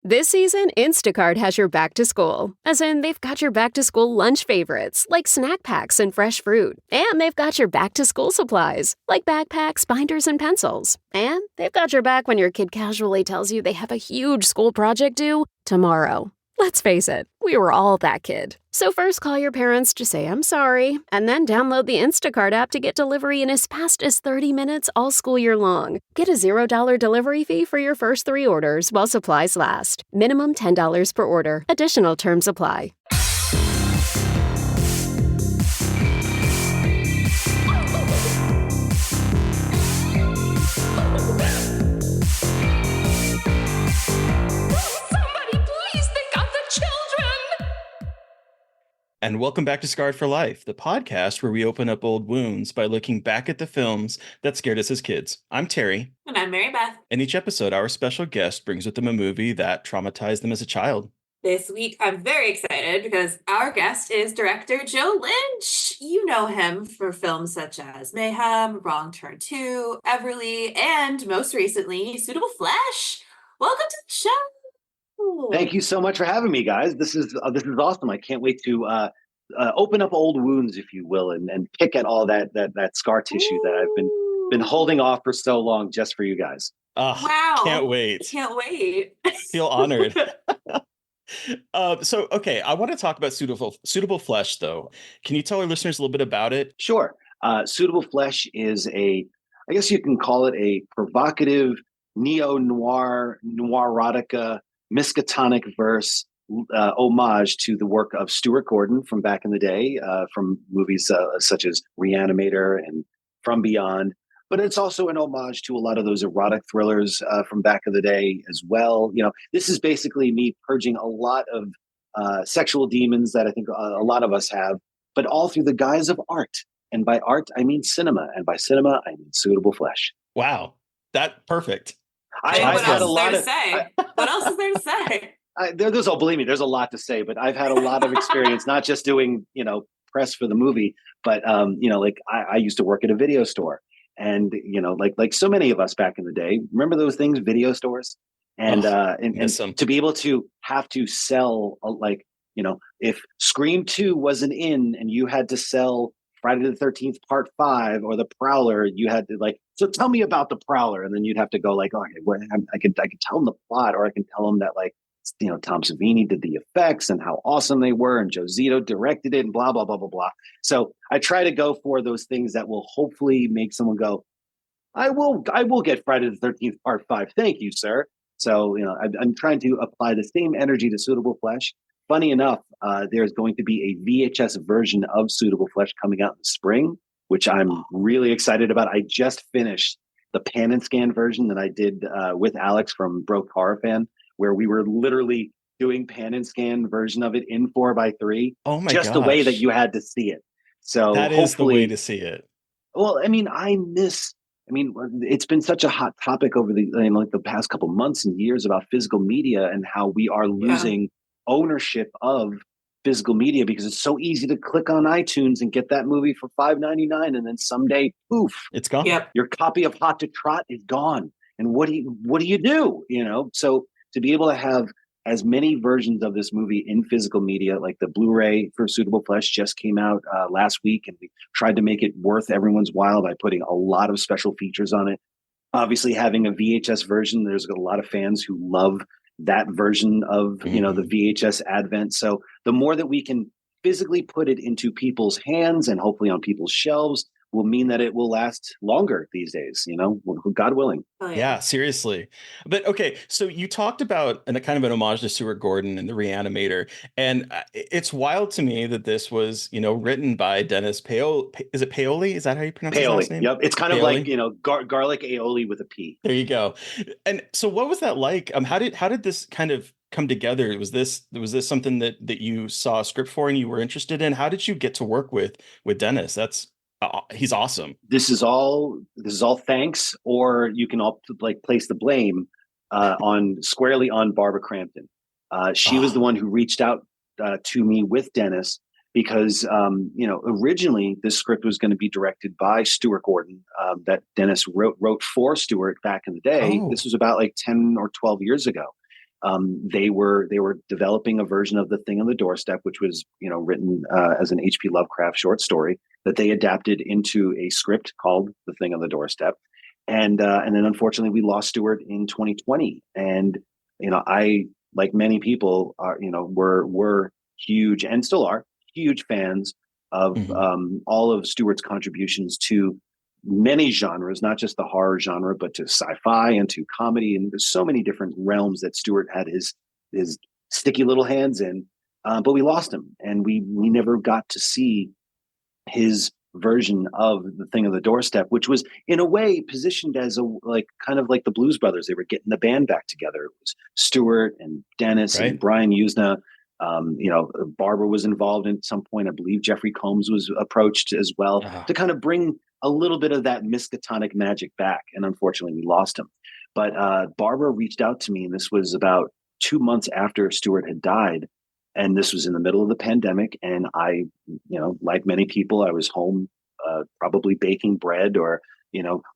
This season, Instacart has your back to school. As in, they've got your back to school lunch favorites, like snack packs and fresh fruit. And they've got your back to school supplies, like backpacks, binders, and pencils. And they've got your back when your kid casually tells you they have a huge school project due tomorrow. Let's face it, we were all that kid. So first call your parents to say I'm sorry, and then download the Instacart app to get delivery in as fast as 30 minutes all school year long. Get a $0 delivery fee for your first 3 orders while supplies last. Minimum $10 per order. Additional terms apply. And welcome back to Scarred for Life, the podcast where we open up old wounds by looking back at the films that scared us as kids. I'm Terry. And I'm Mary Beth. In each episode, our special guest brings with them a movie that traumatized them as a child. This week, I'm very excited because our guest is director Joe Lynch. You know him for films such as Mayhem, Wrong Turn 2, Everly, and most recently, Suitable Flesh. Welcome to the show. Thank you so much for having me, guys. This is awesome. I can't wait to open up old wounds, if you will, and pick at all that scar tissue that I've been holding off for so long just for you guys. Wow! Can't wait. Can't wait. Feel honored. Okay, I want to talk about Suitable Flesh, though. Can you tell our listeners a little bit about it? Sure. Suitable Flesh is I guess you can call it a provocative neo-noir, noirotica, miskatonic verse homage to the work of Stuart Gordon from back in the day, from movies such as Reanimator and From Beyond. But it's also an homage to a lot of those erotic thrillers from back in the day as well. You know, this is basically me purging a lot of sexual demons that I think a lot of us have, but all through the guise of art. And by art, I mean cinema. And by cinema, I mean Suitable Flesh. Wow. Perfect. What else is there to say? What else is there to say? Believe me, there's a lot to say, but I've had a lot of experience, not just doing, press for the movie, but, I used to work at a video store. And, like so many of us back in the day, remember those things, video stores? And, and to be able to have to sell, if Scream 2 wasn't in and you had to sell Friday the 13th Part 5 or The Prowler, you had to so tell me about The Prowler. And then you'd have to go okay, I could tell them the plot, or I can tell them that Tom Savini did the effects and how awesome they were, and Joe Zito directed it, and blah, blah, blah, blah, blah. So I try to go for those things that will hopefully make someone go, I will get Friday the 13th Part 5. Thank you, sir. So, I'm trying to apply the same energy to Suitable Flesh. Funny enough, there's going to be a VHS version of Suitable Flesh coming out in the spring, which I'm really excited about. I just finished the pan and scan version that I did with Alex from Broke Horror Fan, where we were literally doing pan and scan version of it in 4:3. Oh my just gosh. The way that you had to see it. So that is the way to see it. Well, it's been such a hot topic over the past couple months and years about physical media and how we are losing ownership of physical media because it's so easy to click on iTunes and get that movie for $5.99, and then someday, poof, it's gone. Yep. Your copy of Hot to Trot is gone. And what do you do? So to be able to have as many versions of this movie in physical media, like the Blu Ray for Suitable Flesh just came out last week, and we tried to make it worth everyone's while by putting a lot of special features on it. Obviously, having a VHS version, there's a lot of fans who love that version of the VHS advent. So the more that we can physically put it into people's hands and hopefully on people's shelves will mean that it will last longer these days, God willing. Oh, yeah, seriously. But okay, so you talked about a kind of an homage to Stuart Gordon and the Reanimator, and it's wild to me that this was, written by Dennis Paoli. Is it Paoli? Is that how you pronounce his last name? Yep, it's kind Paoli? of like garlic aioli with a P. There you go. And so, what was that like? How did this kind of come together? Was this something that you saw a script for and you were interested in? How did you get to work with Dennis? He's awesome. This is all thanks, or you can all place the blame squarely on Barbara Crampton. She was the one who reached out to me with Dennis because originally this script was going to be directed by Stuart Gordon, that Dennis wrote for Stuart back in the day. This was about 10 or 12 years ago. They were developing a version of The Thing on the Doorstep, which was written as an H.P. Lovecraft short story that they adapted into a script called The Thing on the Doorstep, and then unfortunately we lost Stuart in 2020. And I, like many people, are were huge and still are huge fans of all of Stuart's contributions to many genres, not just the horror genre, but to sci-fi and to comedy. And there's so many different realms that Stuart had his sticky little hands in. But we lost him, and we never got to see his version of The Thing on the Doorstep, which was in a way positioned as kind of like the Blues Brothers. They were getting the band back together. It was Stuart and Dennis and Brian Usna. Barbara was involved at some point. I believe Jeffrey Combs was approached as well to kind of bring a little bit of that Miskatonic magic back. And unfortunately we lost him. But Barbara reached out to me, and this was about 2 months after Stuart had died. And this was in the middle of the pandemic. And I, like many people, I was home, probably baking bread or,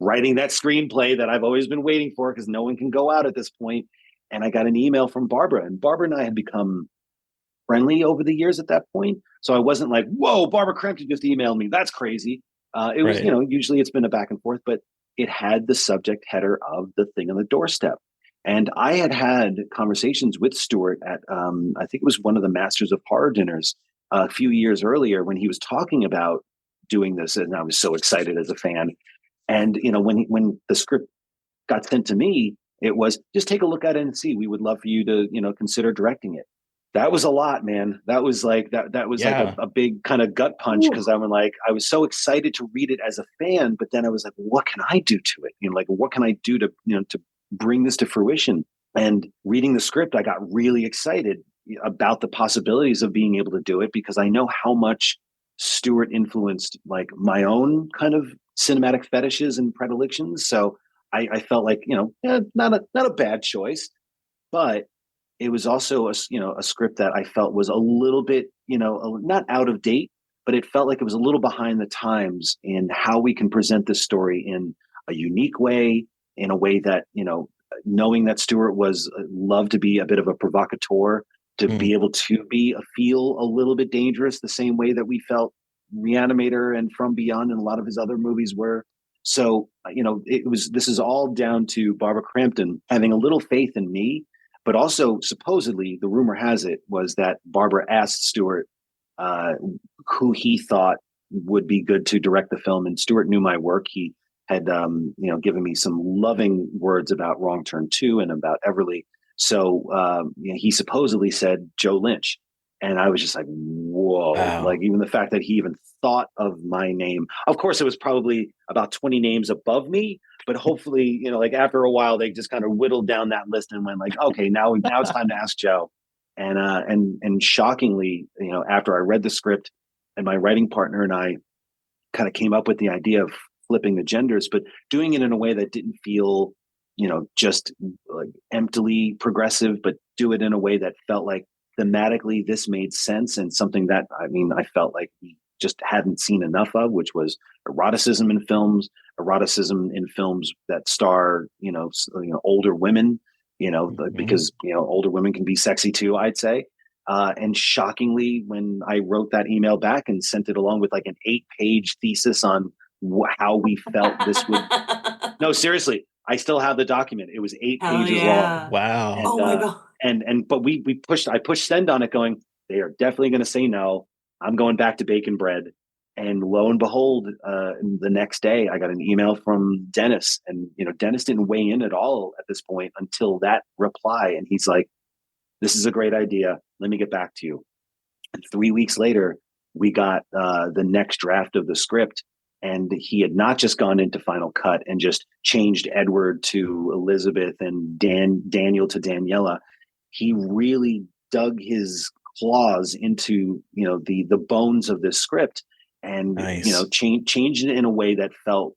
writing that screenplay that I've always been waiting for, because no one can go out at this point. And I got an email from Barbara, and Barbara and I had become friendly over the years at that point. So I wasn't like, whoa, Barbara Crampton just emailed me. That's crazy. It was, usually it's been a back and forth, but it had the subject header of The Thing on the Doorstep. And I had conversations with Stuart at, I think it was one of the Masters of Horror dinners a few years earlier, when he was talking about doing this. And I was so excited as a fan. And, when the script got sent to me, it was just take a look at it and see. We would love for you to, consider directing it. That was a lot, man. That was like that was like a big kind of gut punch, because I was so excited to read it as a fan, but then I was like, what can I do to it? What can I do to bring this to fruition? And reading the script, I got really excited about the possibilities of being able to do it, because I know how much Stuart influenced like my own kind of cinematic fetishes and predilections. So I felt like, not a bad choice, but it was also a script that I felt was a little bit, not out of date, but it felt like it was a little behind the times in how we can present this story in a unique way, in a way that, knowing that Stuart was loved to be a bit of a provocateur, to be able to feel a little bit dangerous, the same way that we felt Reanimator and From Beyond and a lot of his other movies were. So, this is all down to Barbara Crampton having a little faith in me. But also, supposedly, the rumor has it was that Barbara asked Stuart who he thought would be good to direct the film, and Stuart knew my work. He had, given me some loving words about Wrong Turn 2 and about Everly. So he supposedly said Joe Lynch, and I was just like, whoa! Wow. Like, even the fact that he even thought of my name. Of course, it was probably about 20 names above me. But hopefully, after a while, they just kind of whittled down that list and went like, okay, now it's time to ask Joe. And shockingly, after I read the script, and my writing partner and I kind of came up with the idea of flipping the genders, but doing it in a way that didn't feel, just like emptily progressive, but do it in a way that felt like thematically this made sense, and something that, I felt like we just hadn't seen enough of, which was eroticism in films that star, older women, because, older women can be sexy too, I'd say. And shockingly, when I wrote that email back and sent it along with like an 8-page thesis on how we felt this would, no, seriously, I still have the document. It was 8 pages long. Wow. And, oh my God. But I pushed send on it going, they are definitely going to say no. I'm going back to bacon bread. And lo and behold, the next day I got an email from Dennis, and, Dennis didn't weigh in at all at this point until that reply. And he's like, this is a great idea. Let me get back to you. And 3 weeks later, we got the next draft of the script. And he had not just gone into Final Cut and just changed Edward to Elizabeth and Daniel to Daniela. He really dug his claws into, the bones of this script, and, nice. Changed it in a way that felt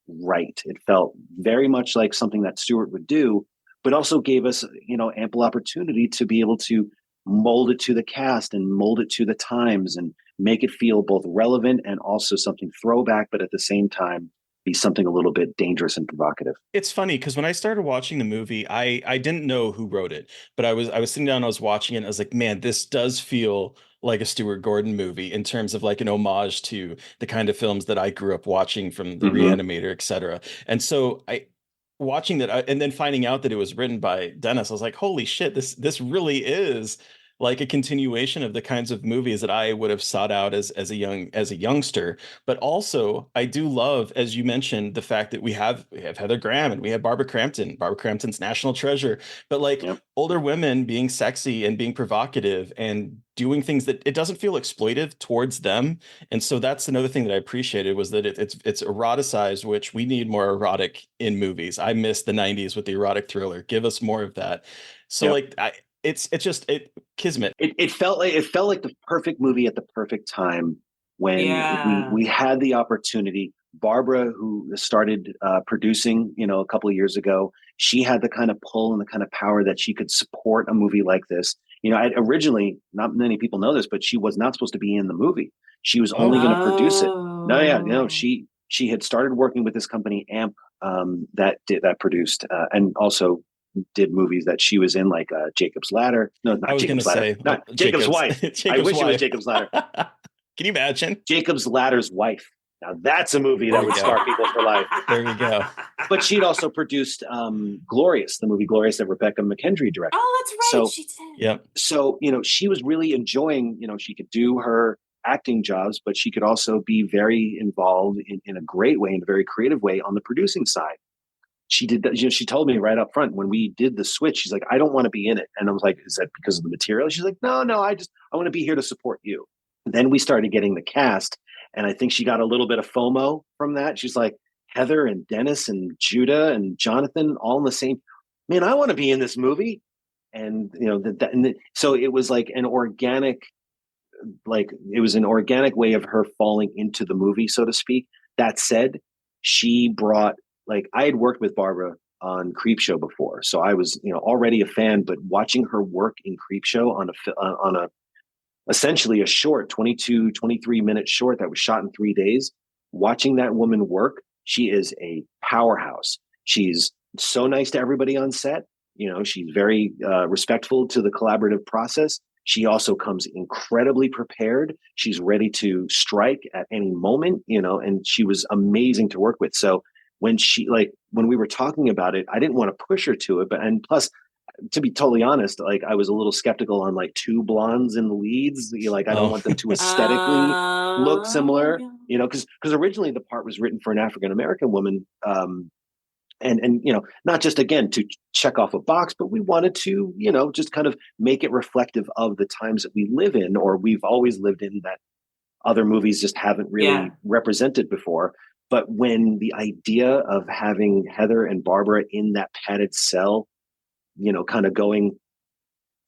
right. It felt very much like something that Stuart would do, but also gave us, ample opportunity to be able to mold it to the cast and mold it to the times and make it feel both relevant and also something throwback, but at the same time be something a little bit dangerous and provocative. It's funny because when I started watching the movie, I didn't know who wrote it, but I was sitting down, I was watching it, and I was like, man, this does feel like a Stuart Gordon movie in terms of like an homage to the kind of films that I grew up watching from the Mm-hmm. Reanimator, etc. And so I watching that and then finding out that it was written by Dennis, I was like, holy shit, this really is like a continuation of the kinds of movies that I would have sought out as a youngster. But also, I do love, as you mentioned, the fact that we have Heather Graham and we have Barbara Crampton's national treasure. But like Yep. older women being sexy and being provocative and doing things that it doesn't feel exploitive towards them. And so that's another thing that I appreciated was that it's eroticized, which we need more erotic in movies. I miss the 90s with the erotic thriller. Give us more of that. So Yep. like it's just kismet. It felt like the perfect movie at the perfect time when Yeah. we had the opportunity. Barbara, who started producing, a couple of years ago, she had the kind of pull and the kind of power that she could support a movie like this. Originally, not many people know this, but she was not supposed to be in the movie. She was only going to produce it. No, yeah, she had started working with this company, AMP, that produced and also did movies that she was in, like Jacob's Ladder. No, not I was Jacob's gonna Ladder. say Not Jacob's wife. I wish it was Jacob's Ladder. Can you imagine? Jacob's Ladder's wife. Now that's a movie that would Yeah. scar people for life. There we go. But she'd also produced Glorious, the movie Glorious that Rebecca McKendry directed. Oh, that's right. So- She did. Yep. So, she was really enjoying, she could do her acting jobs, but she could also be very involved in a great way, in a very creative way on the producing side. She did that. She told me right up front when we did the switch, she's like, I don't want to be in it. And I was like, is that because of the material? She's like, no, I want to be here to support you. And then we started getting the cast. And I think she got a little bit of FOMO from that. She's like, Heather and Dennis and Judah and Jonathan all in the same, man, I want to be in this movie. And, so it was like an organic way of her falling into the movie, so to speak. That said, she brought, I had worked with Barbara on Creepshow before, so I was, already a fan. But watching her work in Creepshow on a essentially a short 22, 23-minute short that was shot in 3 days, watching that woman work, she is a powerhouse. She's so nice to everybody on set. She's very respectful to the collaborative process. She also comes incredibly prepared. She's ready to strike at any moment, and she was amazing to work with. So when we were talking about it, I didn't want to push her to it, and plus, to be totally honest, I was a little skeptical on two blondes in the leads. I don't want them to aesthetically look similar, because originally the part was written for an African American woman, and not just again to check off a box, but we wanted to just kind of make it reflective of the times that we live in, or we've always lived in, that other movies just haven't really represented before. But when the idea of having Heather and Barbara in that padded cell, kind of going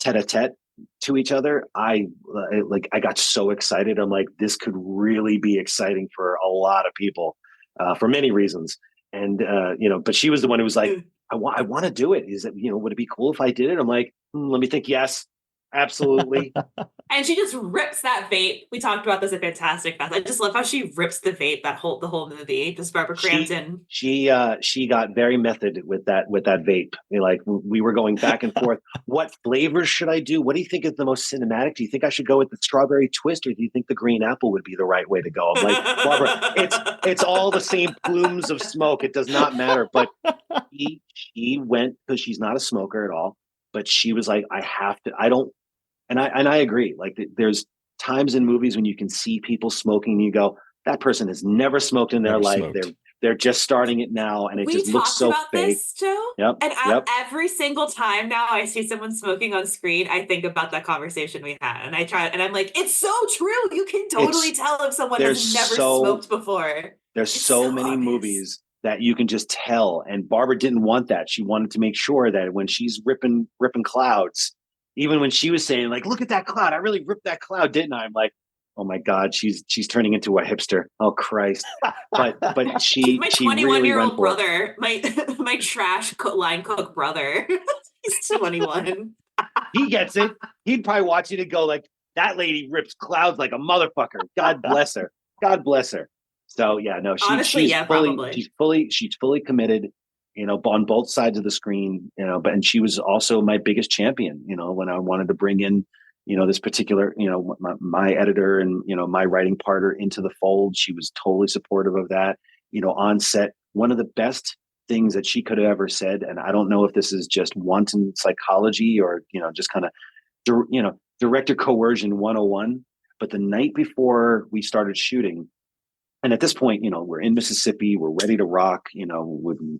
tete-a-tete to each other, I got so excited. I'm like, this could really be exciting for a lot of people, for many reasons. And but she was the one who was like, I want to do it. Is it, would it be cool if I did it? I'm like, let me think. Yes, absolutely. And she just rips that vape. We talked about this at Fantastic Fest. I just love how she rips the vape the whole movie. Just Barbara Crampton. She got very method with that vape. We were going back and forth. What flavors should I do? What do you think is the most cinematic? Do you think I should go with the strawberry twist, or do you think the green apple would be the right way to go? I'm like, Barbara, it's all the same plumes of smoke. It does not matter. But she went, because she's not a smoker at all. But she was like, I have to. I don't. And I agree. There's times in movies when you can see people smoking and you go, that person has never smoked in their Never life. smoked. They're just starting it now, and it just looks so about fake. This, Joe. Yep. And every single time now I see someone smoking on screen, I think about that conversation we had, and I'm like, it's so true. You can totally tell if someone has never smoked before. There's so many obvious. movies that you can just tell, and Barbara didn't want that. She wanted to make sure that when she's ripping clouds, even when she was saying, look at that cloud, I really ripped that cloud, didn't I? I'm like, oh my God, she's turning into a hipster. Oh Christ. But she my she 21-year-old really brother, my trash line cook brother. He's 21. He gets it. He'd probably watch it and go that lady rips clouds like a motherfucker. God bless her. God bless her. So yeah, no, Honestly, she's yeah, fully probably. she's fully committed, on both sides of the screen, but and she was also my biggest champion, when I wanted to bring in, this particular, my editor and, my writing partner into the fold. She was totally supportive of that, on set. One of the best things that she could have ever said, and I don't know if this is just wanton psychology or, just kind of, director coercion 101, but the night before we started shooting, and at this point, we're in Mississippi, we're ready to rock,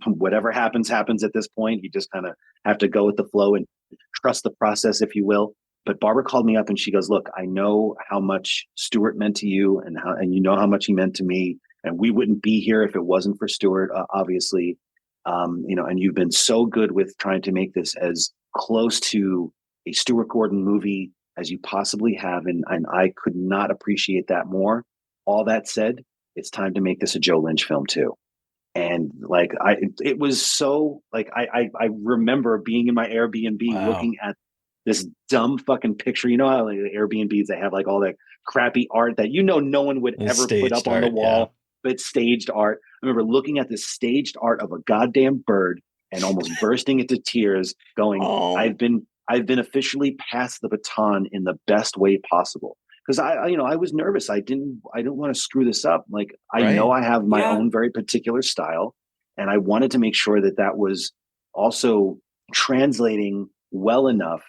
whatever happens at this point. You just kind of have to go with the flow and trust the process, if you will. But Barbara called me up and she goes, look, I know how much Stuart meant to you and you know how much he meant to me. And we wouldn't be here if it wasn't for Stuart, obviously. And you've been so good with trying to make this as close to a Stuart Gordon movie as you possibly have. And I could not appreciate that more. All that said, it's time to make this a Joe Lynch film too. And it was so I remember being in my Airbnb looking at this dumb fucking picture. You know how the Airbnbs, they have all that crappy art that no one would ever put up on the wall, but staged art. I remember looking at this staged art of a goddamn bird and almost bursting into tears, going, oh. I've been officially passed the baton in the best way possible. Because I was nervous. I didn't want to screw this up. I know I have my own very particular style, and I wanted to make sure that was also translating well enough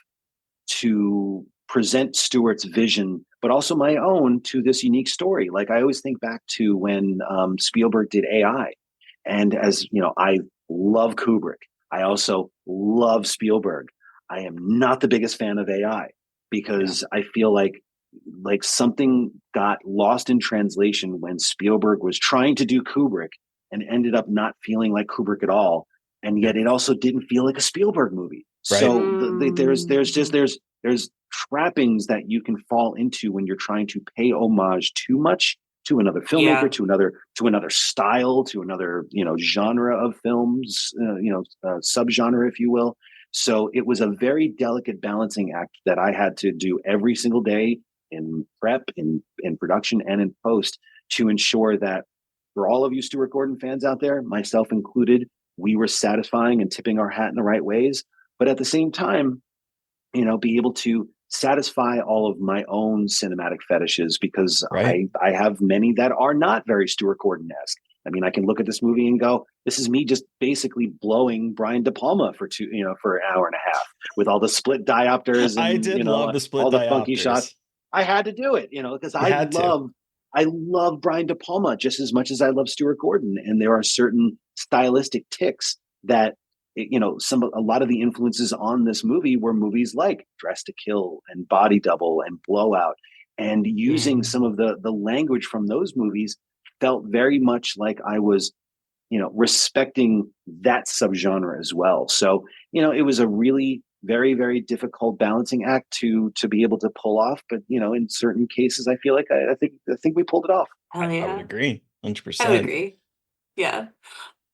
to present Stuart's vision, but also my own to this unique story. I always think back to when Spielberg did AI, and as I love Kubrick. I also love Spielberg. I am not the biggest fan of AI because I feel like something got lost in translation when Spielberg was trying to do Kubrick and ended up not feeling like Kubrick at all. And yet it also didn't feel like a Spielberg movie. Right. So there's trappings that you can fall into when you're trying to pay homage too much to another filmmaker, to another style, to another, genre of films, subgenre, if you will. So it was a very delicate balancing act that I had to do every single day in prep, in production, and in post to ensure that for all of you Stuart Gordon fans out there, myself included, we were satisfying and tipping our hat in the right ways. But at the same time, be able to satisfy all of my own cinematic fetishes because I have many that are not very Stuart Gordon-esque. I mean, I can look at this movie and go, this is me just basically blowing Brian De Palma for an hour and a half with all the split diopters and I did love the split all diopters. The funky shots. I had to do it, because I love Brian De Palma just as much as I love Stuart Gordon. And there are certain stylistic ticks that, a lot of the influences on this movie were movies like Dress to Kill and Body Double and Blowout, and using some of the language from those movies felt very much like I was, respecting that subgenre as well. So, it was a really very, very difficult balancing act to be able to pull off. But, in certain cases, I feel like I think we pulled it off. Hell yeah. I would agree. 100%. I would agree. Yeah.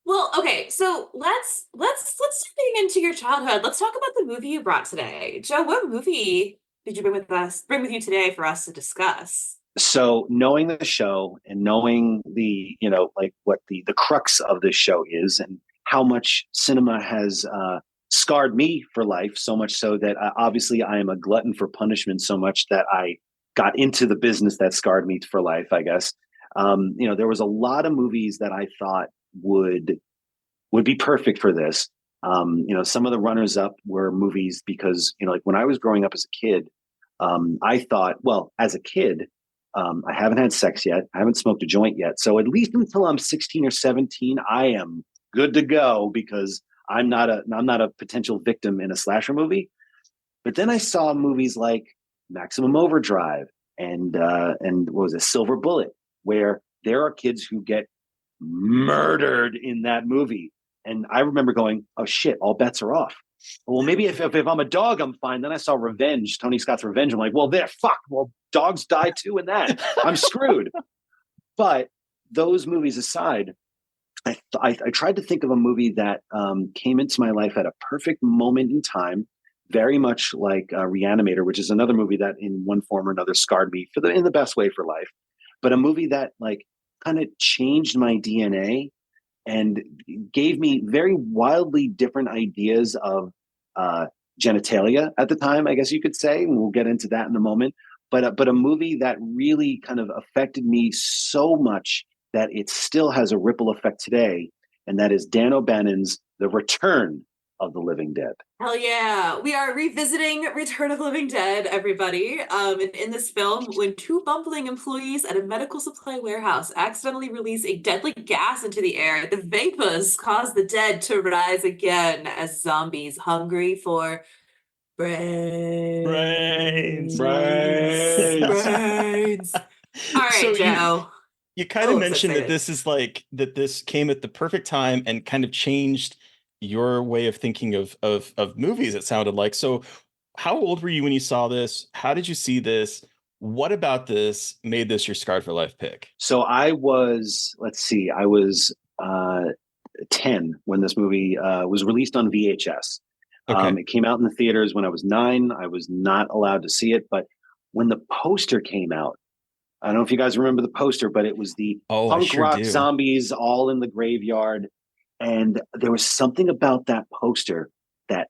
Well, okay, so let's dig into your childhood. Let's talk about the movie you brought today. Joe, what movie did you bring with you today for us to discuss? So knowing the show and knowing the, what the crux of this show is and how much cinema has scarred me for life, so much so that obviously I am a glutton for punishment so much that I got into the business that scarred me for life, I guess. There was a lot of movies that I thought would be perfect for this. Some of the runners up were movies because, when I was growing up as a kid, I thought, well, as a kid, I haven't had sex yet. I haven't smoked a joint yet. So at least until I'm 16 or 17, I am good to go because I'm not a potential victim in a slasher movie. But then I saw movies like Maximum Overdrive and what was it, Silver Bullet, where there are kids who get murdered in that movie. And I remember going, oh shit, all bets are off. Well, maybe if I'm a dog, I'm fine. Then I saw Revenge, Tony Scott's Revenge. I'm like, well, well, dogs die too in that. I'm screwed. But those movies aside, I tried to think of a movie that came into my life at a perfect moment in time, very much like Reanimator, which is another movie that in one form or another scarred me in the best way for life. But a movie that kind of changed my DNA and gave me very wildly different ideas of genitalia at the time, I guess you could say. And we'll get into that in a moment. But a movie that really kind of affected me so much that it still has a ripple effect today, and that is Dan O'Bannon's The Return of the Living Dead. Hell yeah. We are revisiting Return of the Living Dead, everybody. In this film, when two bumbling employees at a medical supply warehouse accidentally release a deadly gas into the air, the vapors cause the dead to rise again as zombies hungry for brains. Brains. All right, So Joe. you kind of so mentioned that excited. this is like that this came at the perfect time and kind of changed your way of thinking of movies, it sounded like. So how old were you when you saw this? How did you see this? What about this made this your Scarred for Life pick? So I was, let's see, I was 10 when this movie was released on VHS. Okay. It came out in the theaters when I was 9. I was not allowed to see it, but when the poster came out, I don't know if you guys remember the poster, but it was the punk rock zombies all in the graveyard. And there was something about that poster that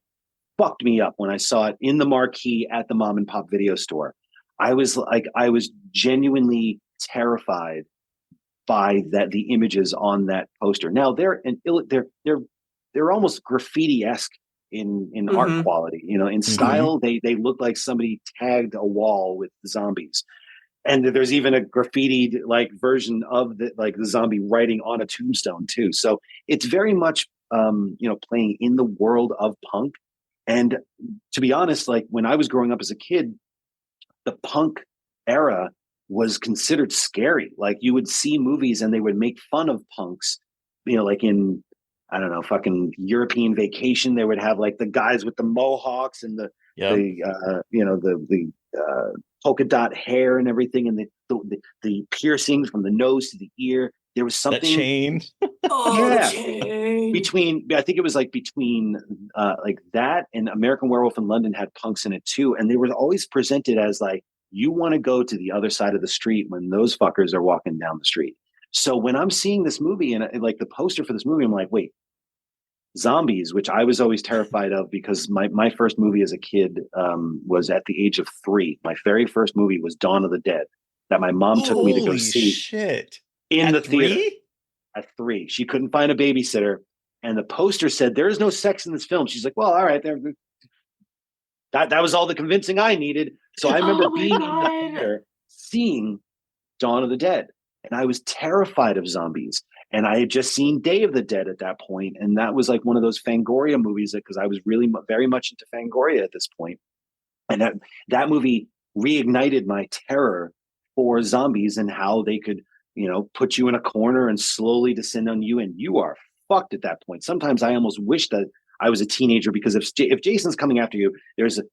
fucked me up when I saw it in the marquee at the mom and pop video store. I was genuinely terrified by the images on that poster. Now they're almost graffiti-esque in art quality, in style. They look like somebody tagged a wall with zombies. And there's even a graffitied like version of the zombie writing on a tombstone too. So it's very much playing in the world of punk. And to be honest, like when I was growing up as a kid, the punk era was considered scary. Like you would see movies and they would make fun of punks, like in, I don't know, fucking European Vacation. They would have like the guys with the mohawks and the polka dot hair and everything, and the piercings from the nose to the ear. There was something. That chain. Chain. I think it was between like that and American Werewolf in London had punks in it too, and they were always presented as like, you want to go to the other side of the street when those fuckers are walking down the street. So when I'm seeing this movie and like the poster for this movie, I'm like, wait, zombies, which I was always terrified of because my first movie as a kid was at the age of 3. My very first movie was Dawn of the Dead that my mom took me to go see in the theater. At 3. She couldn't find a babysitter. And the poster said, there is no sex in this film. She's like, well, all right. That was all the convincing I needed. So I remember being in the theater seeing Dawn of the Dead. And I was terrified of zombies. And I had just seen Day of the Dead at that point. And that was like one of those Fangoria movies because I was really very much into Fangoria at this point. And that movie reignited my terror for zombies and how they could, put you in a corner and slowly descend on you. And you are fucked at that point. Sometimes I almost wish that I was a teenager because if Jason's coming after you, there's an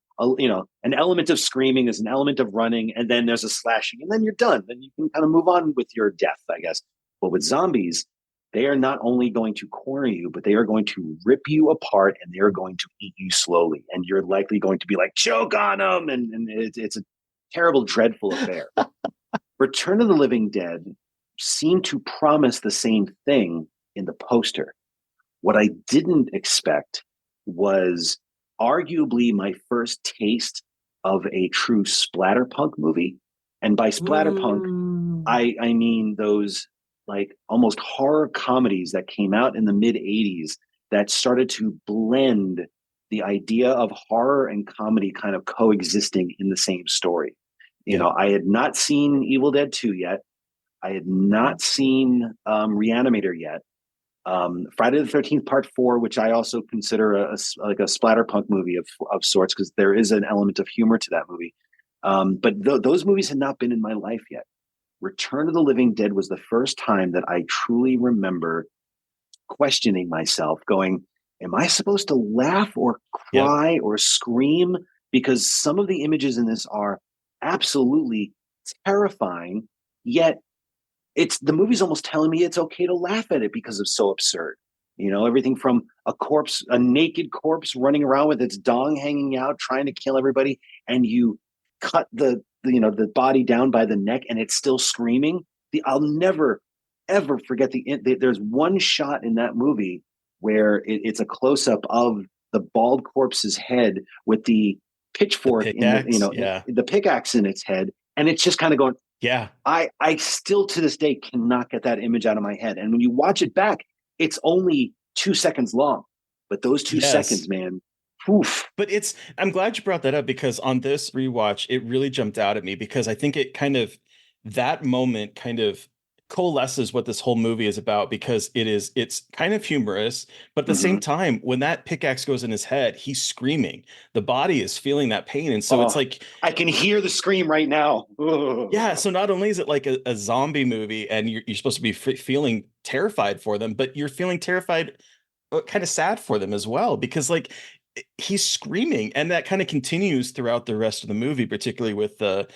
element of screaming, there's an element of running, and then there's a slashing, and then you're done. Then you can kind of move on with your death, I guess. But with zombies, they are not only going to corner you, but they are going to rip you apart and they are going to eat you slowly. And you're likely going to be like, choke on them. And it's a terrible, dreadful affair. Return of the Living Dead seemed to promise the same thing in the poster. What I didn't expect was arguably my first taste of a true splatterpunk movie. And by splatterpunk, I mean those like almost horror comedies that came out in the mid 80s that started to blend the idea of horror and comedy kind of coexisting in the same story. I had not seen Evil Dead 2 yet. I had not seen Reanimator yet. Friday the 13th Part 4, which I also consider a splatterpunk movie of sorts, because there is an element of humor to that movie. But those movies had not been in my life yet. Return of the Living Dead was the first time that I truly remember questioning myself, going, am I supposed to laugh or cry or scream? Because some of the images in this are absolutely terrifying, yet the movie's almost telling me it's okay to laugh at it because it's so absurd. Everything from a naked corpse running around with its dong hanging out, trying to kill everybody, and you cut the body down by the neck and it's still screaming. I'll never ever forget there's one shot in that movie where it's a close up of the bald corpse's head with the pitchfork in the pickaxe in its head, and it's just kind of going. Yeah, I still to this day cannot get that image out of my head. And when you watch it back, it's only 2 seconds long, but those 2 seconds, man. Oof. But I'm glad you brought that up, because on this rewatch, it really jumped out at me, because I think that moment kind of coalesces what this whole movie is about, because it's kind of humorous, but at the same time, when that pickaxe goes in his head, he's screaming. The body is feeling that pain. And so it's like, I can hear the scream right now. Yeah. So not only is it like a zombie movie and you're supposed to be feeling terrified for them, but you're feeling terrified, kind of sad for them as well, because like he's screaming, and that kind of continues throughout the rest of the movie, particularly with the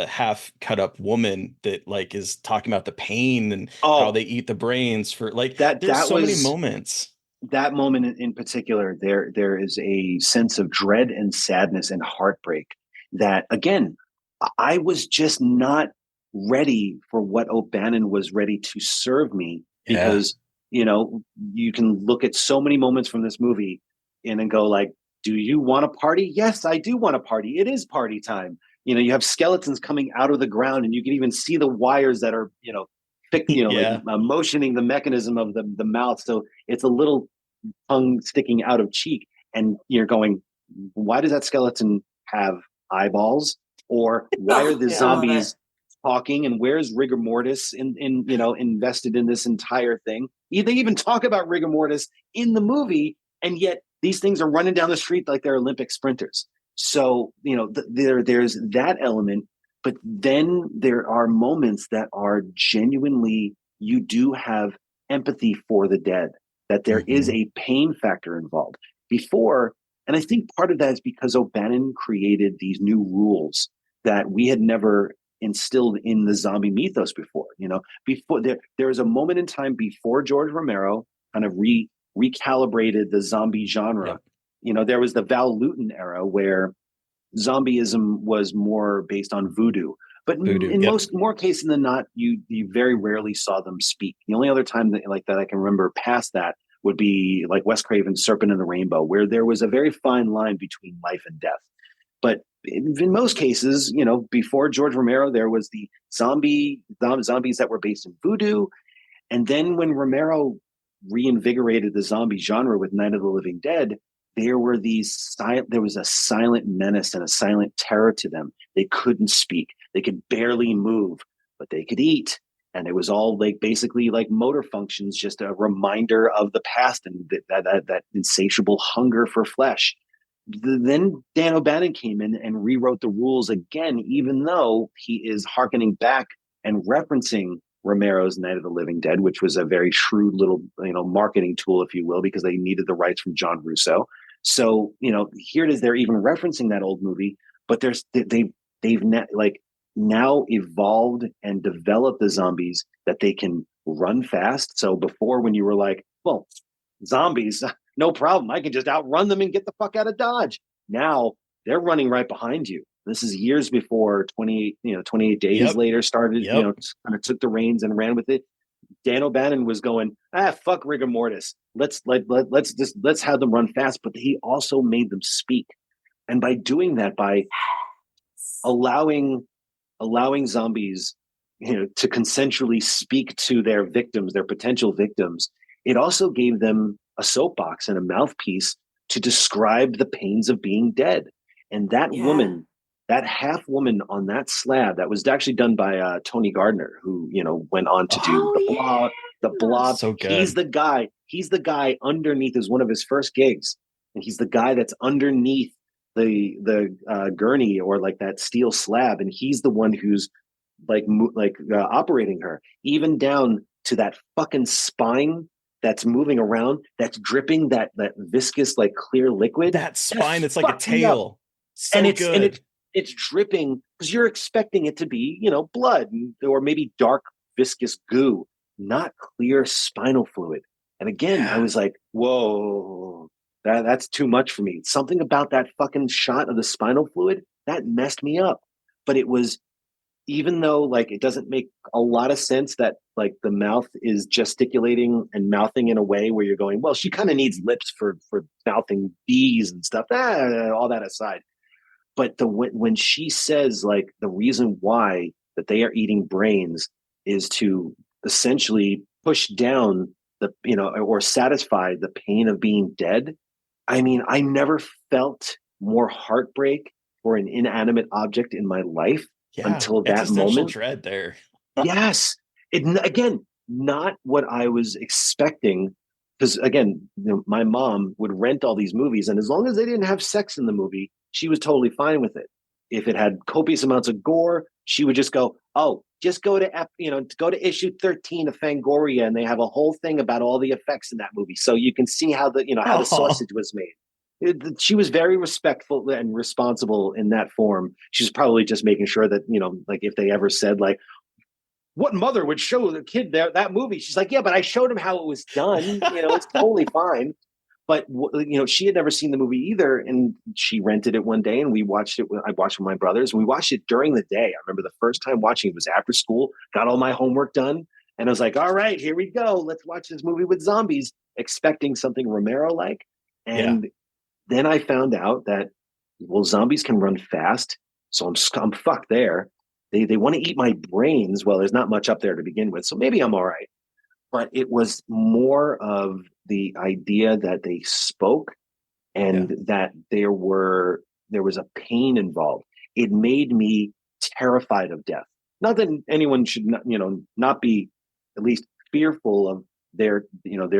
half cut up woman that like is talking about the pain and how they eat the brains for like that. There's so many moments. That moment in particular, there is a sense of dread and sadness and heartbreak that, again, I was just not ready for what O'Bannon was ready to serve me, because you can look at so many moments from this movie and go like, do you want a party? Yes, I do want a party. It is party time. You have skeletons coming out of the ground, and you can even see the wires that are, motioning the mechanism of the mouth. So it's a little tongue sticking out of cheek, and you're going, why does that skeleton have eyeballs? Or why are the zombies talking? And where's rigor mortis invested in this entire thing? They even talk about rigor mortis in the movie, and yet these things are running down the street like they're Olympic sprinters. So, there's that element, but then there are moments that are genuinely, you do have empathy for the dead, that there is a pain factor involved before. And I think part of that is because O'Bannon created these new rules that we had never instilled in the zombie mythos before. Before there was a moment in time before George Romero kind of recalibrated the zombie genre. There was the Val Lewton era where zombieism was more based on voodoo. But in more cases than not, you very rarely saw them speak. The only other time that I can remember past that would be like Wes Craven's Serpent in the Rainbow, where there was a very fine line between life and death. But in most cases, before George Romero, there was the zombies that were based in voodoo. And then when Romero reinvigorated the zombie genre with Night of the Living Dead, there was a silent menace and a silent terror to them. They couldn't speak. They could barely move, but they could eat. And it was all like basically like motor functions, just a reminder of the past and that insatiable hunger for flesh. Then Dan O'Bannon came in and rewrote the rules again, even though he is hearkening back and referencing Romero's Night of the Living Dead, which was a very shrewd little, marketing tool, if you will, because they needed the rights from John Russo. So, here it is. They're even referencing that old movie, but they've now evolved and developed the zombies that they can run fast. So before, when you were like, well, zombies, no problem, I can just outrun them and get the fuck out of Dodge. Now they're running right behind you. This is years before 28 days later started, kind of took the reins and ran with it. Dan O'Bannon was going, fuck rigor mortis. Let's have them run fast. But he also made them speak. And by doing that, by allowing zombies, to consensually speak to their victims, their potential victims, it also gave them a soapbox and a mouthpiece to describe the pains of being dead. And that woman, that half woman on that slab, that was actually done by Tony Gardner, who went on to do the Blob. So good. He's the guy underneath, is one of his first gigs, and he's the guy that's underneath the gurney or like that steel slab, and he's the one who's operating her, even down to that fucking spine that's moving around, that's dripping that viscous like clear liquid. That spine, it's like a tail. So and it's dripping because you're expecting it to be, blood or maybe dark viscous goo, not clear spinal fluid. And again, I was like, whoa, that's too much for me. Something about that fucking shot of the spinal fluid that messed me up. But it was even though like it doesn't make a lot of sense that like the mouth is gesticulating and mouthing in a way where you're going, well, she kind of needs lips for mouthing bees and stuff. All that aside, but when she says like the reason why that they are eating brains is to essentially push down the or satisfy the pain of being dead. I mean, I never felt more heartbreak for an inanimate object in my life until that existential moment. Dread there. Yes. Again, not what I was expecting. Because again, my mom would rent all these movies, and as long as they didn't have sex in the movie, she was totally fine with it. If it had copious amounts of gore, she would just go, "Oh, just go to go to issue 13 of Fangoria, and they have a whole thing about all the effects in that movie, so you can see how how the sausage was made." She was very respectful and responsible in that form. She's probably just making sure that like if they ever said like, what mother would show the kid that movie? She's like, yeah, but I showed him how it was done. It's totally fine. But she had never seen the movie either, and she rented it one day, and we watched it. I watched with my brothers, and we watched it during the day. I remember the first time watching it was after school. Got all my homework done, and I was like, "All right, here we go. Let's watch this movie with zombies," expecting something Romero-like. And then I found out that zombies can run fast, so I'm fucked there. They want to eat my brains. Well, there's not much up there to begin with, so maybe I'm all right. But it was more of the idea that they spoke and that there was a pain involved. It made me terrified of death. Not that anyone should not be at least fearful of their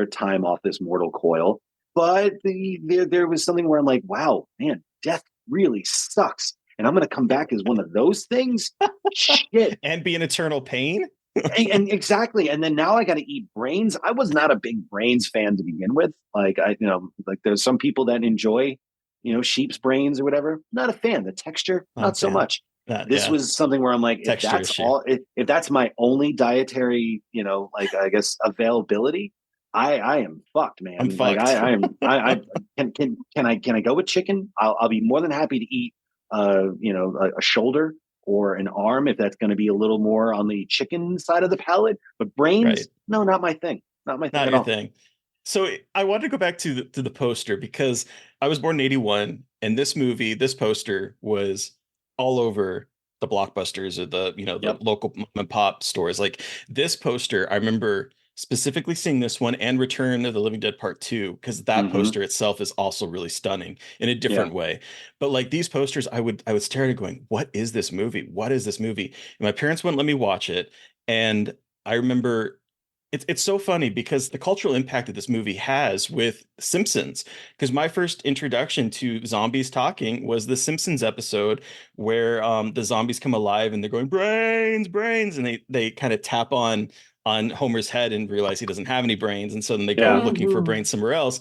time off this mortal coil. But there was something where I'm like, wow, man, death really sucks. And I'm going to come back as one of those things. Shit. And be in eternal pain. and exactly. And then now I got to eat brains. I was not a big brains fan to begin with. Like there's some people that enjoy, sheep's brains or whatever. Not a fan. The texture, not so much. This was something where I'm like, if that's my only dietary, I guess availability, I am fucked, man. I'm fucked. Can I go with chicken? I'll be more than happy to eat a shoulder or an arm if that's going to be a little more on the chicken side of the palate. But brains, no, not my thing. Not my thing. Not at your all. thing. So I wanted to go back to the poster because I was born in 81, and this poster was all over the Blockbusters or the local mom and pop stores. Like this poster, I remember specifically seeing this one and Return of the Living Dead Part 2, because that poster itself is also really stunning in a different way. But like these posters, I would stare at it going, what is this movie? What is this movie? And my parents wouldn't let me watch it. And I remember it's so funny because the cultural impact that this movie has with Simpsons, because my first introduction to zombies talking was the Simpsons episode where the zombies come alive and they're going brains, brains, and they kind of tap on Homer's head and realize he doesn't have any brains, and so then they go looking for brains somewhere else.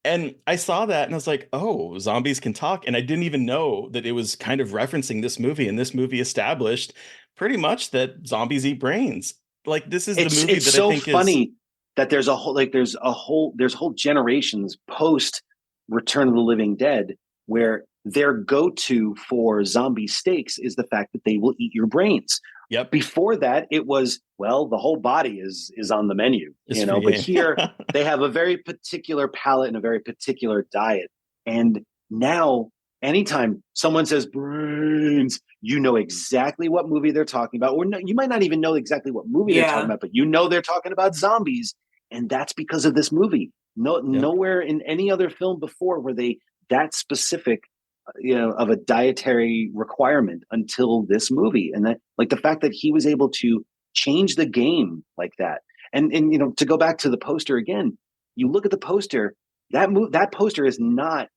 And I saw that and I was like, oh, zombies can talk. And I didn't even know that it was kind of referencing this movie, and this movie established pretty much that zombies eat brains. Like this is the movie it's that so I think funny that there's whole generations post Return of the Living Dead where their go-to for zombie steaks is the fact that they will eat your brains. Yep. Before that, it was, well, the whole body is on the menu, but here they have a very particular palate and a very particular diet. And now anytime someone says brains, you know exactly what movie they're talking about. Or no, you might not even know exactly what movie they're talking about, but they're talking about zombies. And that's because of this movie. Nowhere in any other film before were they that specific of a dietary requirement until this movie. And that, like, the fact that he was able to change the game like that. And to go back to the poster again, you look at the poster, that poster is not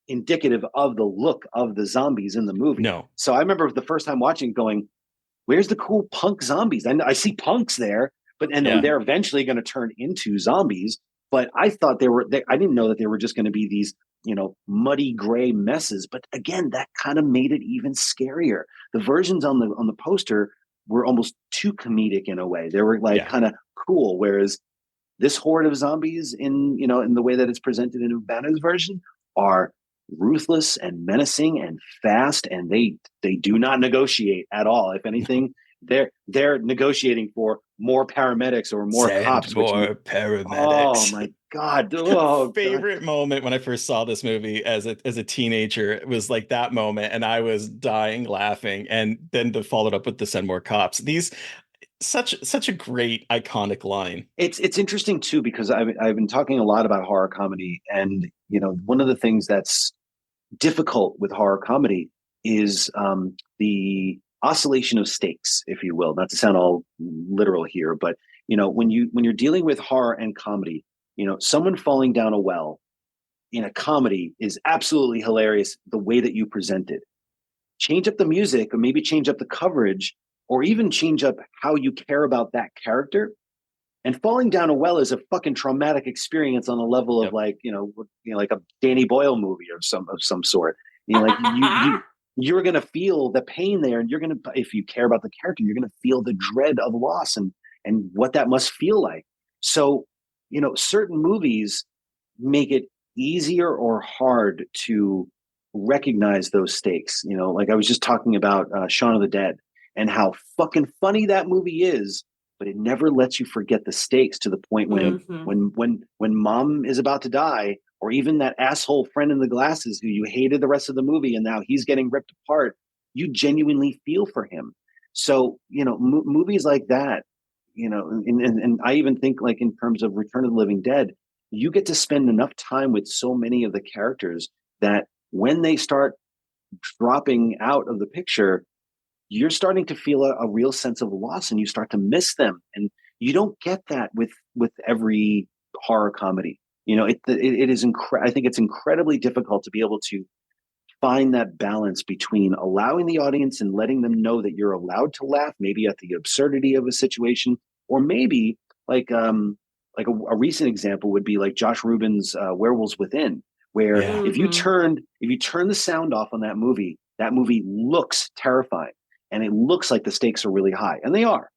indicative of the look of the zombies in the movie. No. So I remember the first time watching going, where's the cool punk zombies? I see punks there, but they're eventually going to turn into zombies. But I thought I didn't know that they were just going to be these, muddy gray messes. But again, that kind of made it even scarier. The versions on the poster were almost too comedic in a way. They were kind of cool. Whereas this horde of zombies in the way that it's presented in Urbana's version are ruthless and menacing and fast, and they do not negotiate at all. If anything, they're negotiating for more paramedics or more Send cops. more paramedics. Oh my God! Oh, favorite moment when I first saw this movie as a teenager, it was like that moment, and I was dying laughing. And then to follow it up with the send more cops. These such a great iconic line. It's interesting too, because I've been talking a lot about horror comedy, and one of the things that's difficult with horror comedy is the oscillation of stakes, if you will. Not to sound all literal here, but when you're dealing with horror and comedy, someone falling down a well in a comedy is absolutely hilarious the way that you present it. Change up the music, or maybe change up the coverage, or even change up how you care about that character. And falling down a well is a fucking traumatic experience on a level of like a Danny Boyle movie of some sort. You're gonna feel the pain there, and if you care about the character, you're gonna feel the dread of loss and what that must feel like. So, certain movies make it easier or hard to recognize those stakes. Like I was just talking about Shaun of the Dead and how fucking funny that movie is, but it never lets you forget the stakes to the point when mom is about to die, or even that asshole friend in the glasses who you hated the rest of the movie and now he's getting ripped apart, you genuinely feel for him. So, movies like that, and I even think, like, in terms of Return of the Living Dead, you get to spend enough time with so many of the characters that when they start dropping out of the picture, you're starting to feel a real sense of loss, and you start to miss them. And you don't get that with every horror comedy. It is I think it's incredibly difficult to be able to find that balance between allowing the audience and letting them know that you're allowed to laugh, maybe at the absurdity of a situation, or maybe like a recent example would be like Josh Rubin's Werewolves Within, where if you turn the sound off on that movie looks terrifying, and it looks like the stakes are really high, and they are.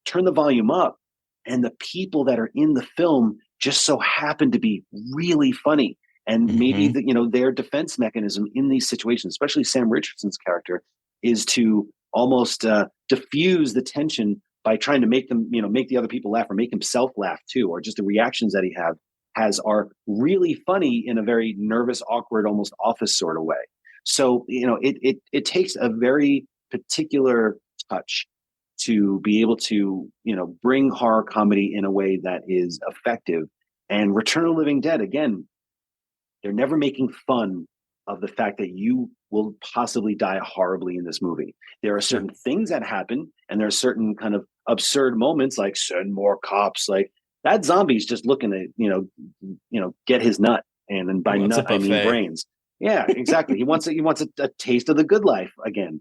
Turn the volume up, and the people that are in the film just so happen to be really funny. And maybe their defense mechanism in these situations, especially Sam Richardson's character, is to almost diffuse the tension by trying to make them, make the other people laugh, or make himself laugh too, or just the reactions that he has are really funny in a very nervous, awkward, almost office sort of way. So, it takes a very particular touch to be able to, bring horror comedy in a way that is effective. And Return of the Living Dead, again, they're never making fun of the fact that you will possibly die horribly in this movie. There are certain things that happen, and there are certain kind of absurd moments, like send more cops. Like that zombie's just looking to, get his nut, and by nut I mean brains. Yeah, exactly. He wants a taste of the good life again.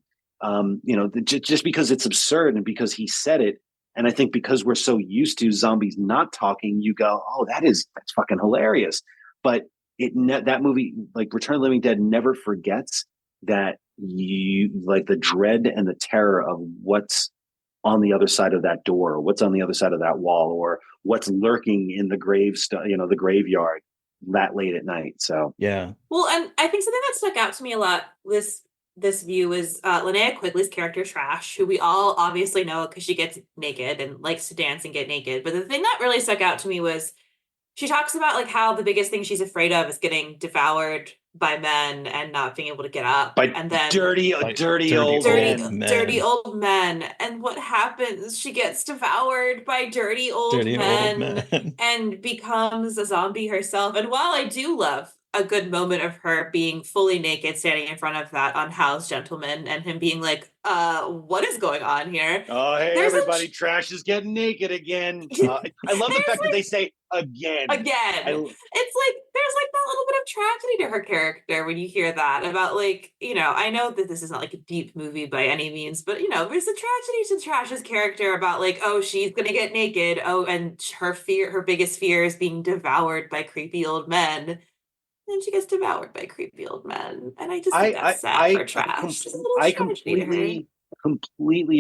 Just because it's absurd and because he said it. And I think because we're so used to zombies not talking, you go, oh, that's fucking hilarious. But that movie, like Return of the Living Dead, never forgets that you like the dread and the terror of what's on the other side of that door, or what's on the other side of that wall, or what's lurking in the the graveyard that late at night. So yeah. Well, and I think something that stuck out to me a lot this view is Linnea Quigley's character Trash, who we all obviously know because she gets naked and likes to dance and get naked. But the thing that really stuck out to me was she talks about like how the biggest thing she's afraid of is getting devoured by men and not being able to get up. And then dirty old men. And what happens? She gets devoured by dirty old men and becomes a zombie herself. And while I do love a good moment of her being fully naked, standing in front of that unhoused gentleman, and him being like, what is going on here? Oh, hey, everybody, Trash is getting naked again. I love the fact that they say again. It's like, there's like that little bit of tragedy to her character when you hear that about, like, I know that this is not like a deep movie by any means, but, there's a tragedy to Trash's character about like, oh, she's going to get naked. Oh, and her biggest fear is being devoured by creepy old men. Then she gets devoured by creepy old men, and I just think that's sad for Trash. I completely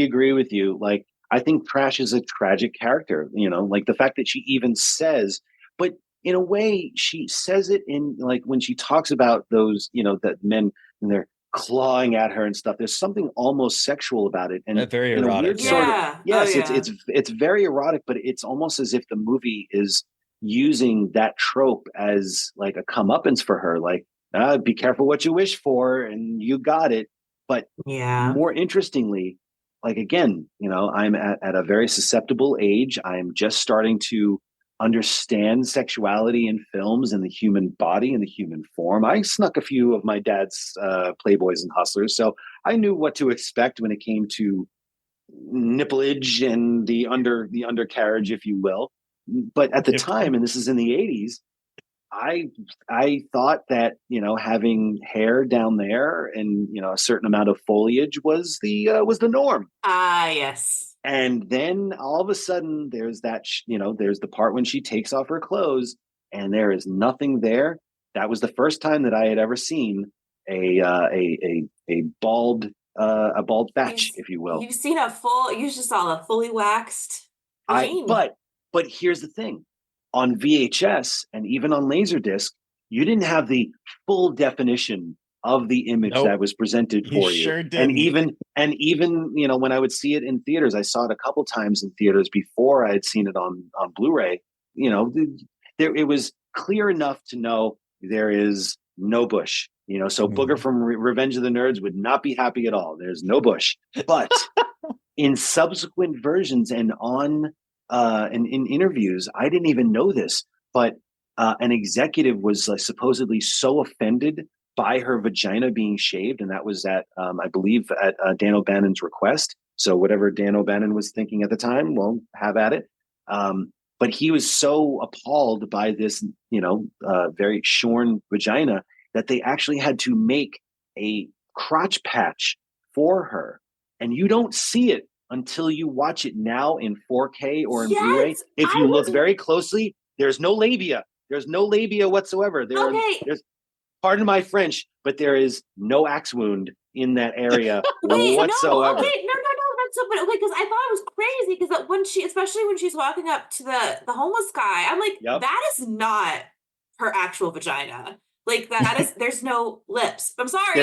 agree with you. Like, I think Trash is a tragic character. Like the fact that she even says, but in a way, she says it in like when she talks about those, that men and their clawing at her and stuff. There's something almost sexual about it, and Very in a erotic. weird Yeah. sort of Yeah. yes, Oh, yeah. it's very erotic, but it's almost as if the movie is using that trope as like a comeuppance for her, like be careful what you wish for, and you got it. But Yeah. more interestingly, like again, I'm at a very susceptible age. I'm just starting to understand sexuality in films and the human body and the human form. I snuck a few of my dad's Playboys and Hustlers, so I knew what to expect when it came to nipplage and the undercarriage, if you will. But at the time, and this is in the 80s, I thought that having hair down there and a certain amount of foliage was the norm. Ah, yes. And then all of a sudden, there's that there's the part when she takes off her clothes, and there is nothing there. That was the first time that I had ever seen a bald thatch, if you will. You've seen you just saw the fully waxed vagine. But here's the thing. On VHS and even on Laserdisc, you didn't have the full definition of the image that was presented for you. Sure didn't. And even when I would see it in theaters, I saw it a couple times in theaters before I had seen it on Blu Ray. It was clear enough to know there is no bush. So Booger from Revenge of the Nerds would not be happy at all. There's no bush. But in subsequent versions and in interviews, I didn't even know this, but an executive was supposedly so offended by her vagina being shaved, and that was at I believe at Dan O'Bannon's request. So whatever Dan O'Bannon was thinking at the time, well, have at it. But he was so appalled by this, very shorn vagina that they actually had to make a crotch patch for her, and you don't see it until you watch it now in 4K or in Blu-ray. If you look very closely, there's no labia. There's no labia whatsoever. There's, pardon my French, but there is no axe wound in that area whatsoever. No. That's so, but because I thought it was crazy because especially when she's walking up to the homeless guy, I'm like, that is not her actual vagina. Like that is, there's no lips. I'm sorry.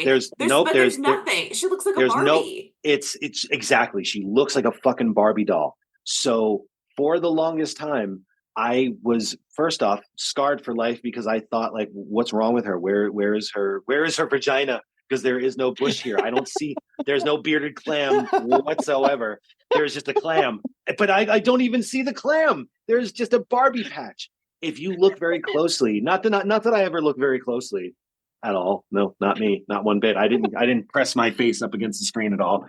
There's nothing. She looks like a Barbie. It's exactly. She looks like a fucking Barbie doll. So for the longest time, I was first off scarred for life because I thought, like, what's wrong with her? Where is her vagina? Because there is no bush here. I don't see. There's no bearded clam whatsoever. There's just a clam, but I don't even see the clam. There's just a Barbie patch. If you look very closely, not that I ever look very closely at all. No, not me, not one bit. I didn't press my face up against the screen at all.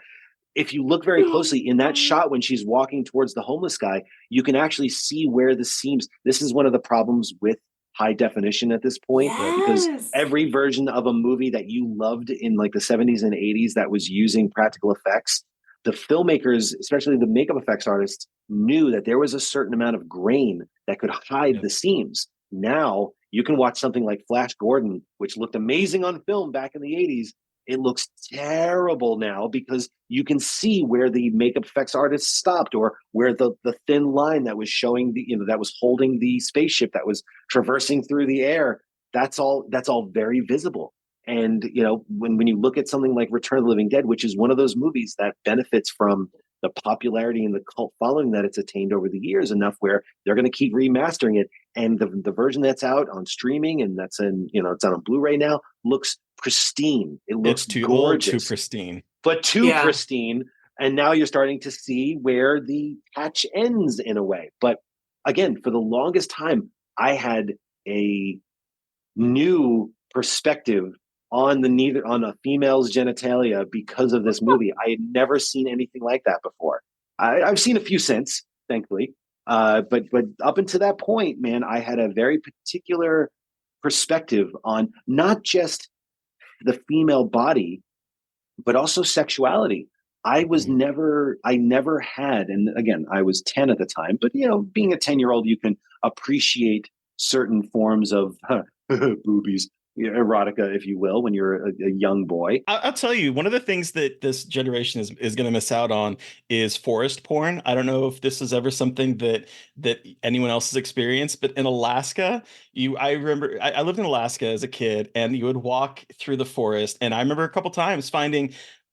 If you look very closely in that shot when she's walking towards the homeless guy, you can actually see where the seams. This is one of the problems with high definition at this point, because every version of a movie that you loved in like the 70s and 80s that was using practical effects, the filmmakers, especially the makeup effects artists, knew that there was a certain amount of grain that could hide the seams. Now you can watch something like Flash Gordon, which looked amazing on film back in the 80s. It looks terrible now because you can see where the makeup effects artists stopped, or where the thin line that was showing that was holding the spaceship that was traversing through the air. That's all very visible. And when you look at something like Return of the Living Dead, which is one of those movies that benefits from the popularity and the cult following that it's attained over the years enough where they're going to keep remastering it, and the version that's out on streaming and that's it's out on Blu-ray now looks pristine. It looks too gorgeous, old, too pristine, but too pristine. And now you're starting to see where the patch ends in a way. But again, for the longest time, I had a new perspective on a female's genitalia because of this movie. I had never seen anything like that before. I've seen a few since, thankfully. But up until that point, man, I had a very particular perspective on not just the female body, but also sexuality. I never had, and again, I was 10 at the time, but being a 10-year-old, you can appreciate certain forms of boobies. erotica, if you will, when you're a young boy. I'll tell you, one of the things that this generation is going to miss out on is forest porn. I don't know if this is ever something that anyone else has experienced, but in Alaska, I remember I lived in Alaska as a kid, and you would walk through the forest, and I remember a couple times finding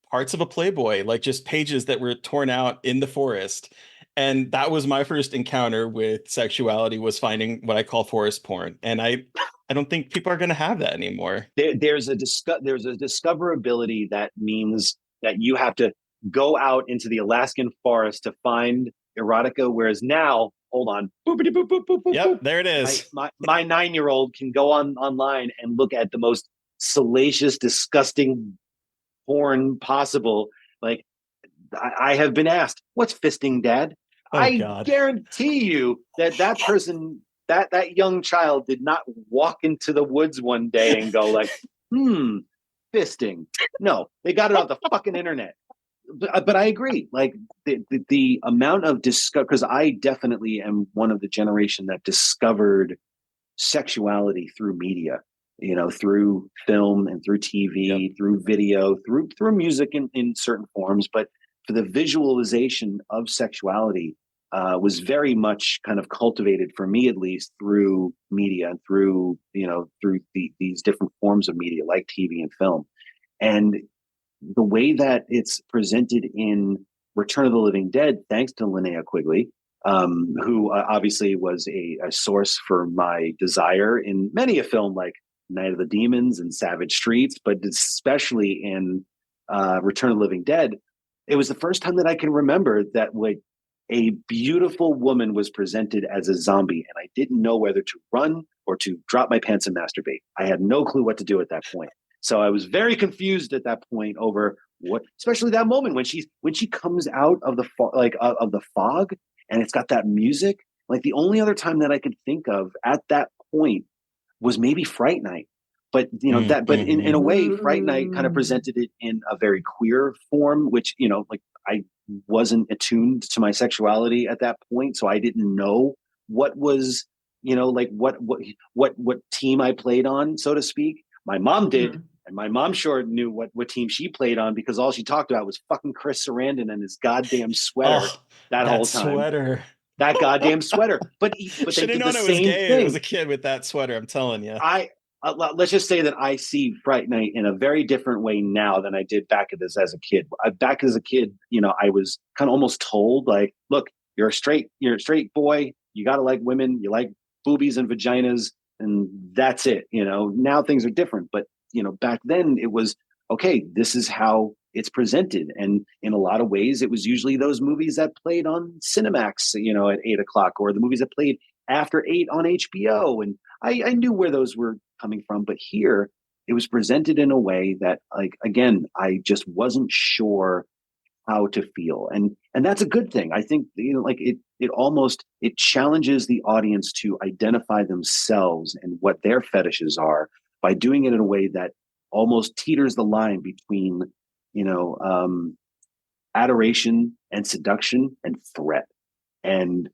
parts of a Playboy, like just pages that were torn out in the forest. And that was my first encounter with sexuality, was finding what I call forest porn. And I don't think people are going to have that anymore. There's a discoverability that means that you have to go out into the Alaskan forest to find erotica, whereas now, hold on, boopity boop boop boop boop. Yep, there it is. My 9-year-old can go online and look at the most salacious, disgusting porn possible. Like, I have been asked, "What's fisting, Dad?" Oh, I God. guarantee you that person, that young child, did not walk into the woods one day and go like, fisting. No, they got it off the fucking internet. But I agree. Like the amount of because I definitely am one of the generation that discovered sexuality through media, through film and through TV, Yep. through video, through music in certain forms. But for the visualization of sexuality was very much kind of cultivated, for me at least, through media and through these different forms of media like TV and film. And the way that it's presented in Return of the Living Dead, thanks to Linnea Quigley, who obviously was a source for my desire in many a film like Night of the Demons and Savage Streets, but especially in Return of the Living Dead. It was the first time that I can remember that a beautiful woman was presented as a zombie, and I didn't know whether to run or to drop my pants and masturbate. I had no clue what to do at that point. So I was very confused at that point over especially that moment when she comes out of the of the fog, and it's got that music. Like, the only other time that I could think of at that point was maybe Fright Night. But in a way, Fright Night kind of presented it in a very queer form, which, I wasn't attuned to my sexuality at that point, so I didn't know what was, what team I played on, so to speak. My mom did, and my mom sure knew what team she played on, because all she talked about was fucking Chris Sarandon and his goddamn sweater that whole time. Sweater. That goddamn sweater. But Should they have did known the it was same gay. thing. It was a kid with that sweater. I'm telling you. Let's just say that I see Fright Night in a very different way now than I did back as a kid. Back as a kid, I was kind of almost told, like, look, you're a straight boy. You got to like women. You like boobies and vaginas, and that's it. Now things are different. But, back then it was, okay, this is how it's presented. And in a lot of ways, it was usually those movies that played on Cinemax, at 8:00, or the movies that played after 8 on HBO. And I knew where those were coming from, but here it was presented in a way that, like, again, I just wasn't sure how to feel. And that's a good thing. I think, it challenges the audience to identify themselves and what their fetishes are by doing it in a way that almost teeters the line between, adoration and seduction and threat. And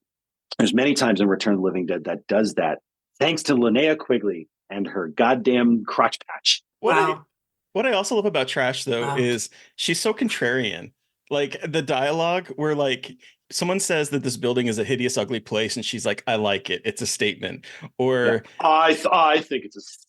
there's many times in Return of the Living Dead that does that, thanks to Linnea Quigley and her goddamn crotch patch. What I also love about Trash, though, is she's so contrarian. Like, the dialogue where, like, someone says that this building is a hideous, ugly place, and she's like, I like it. It's a statement. Or I think it's a statement.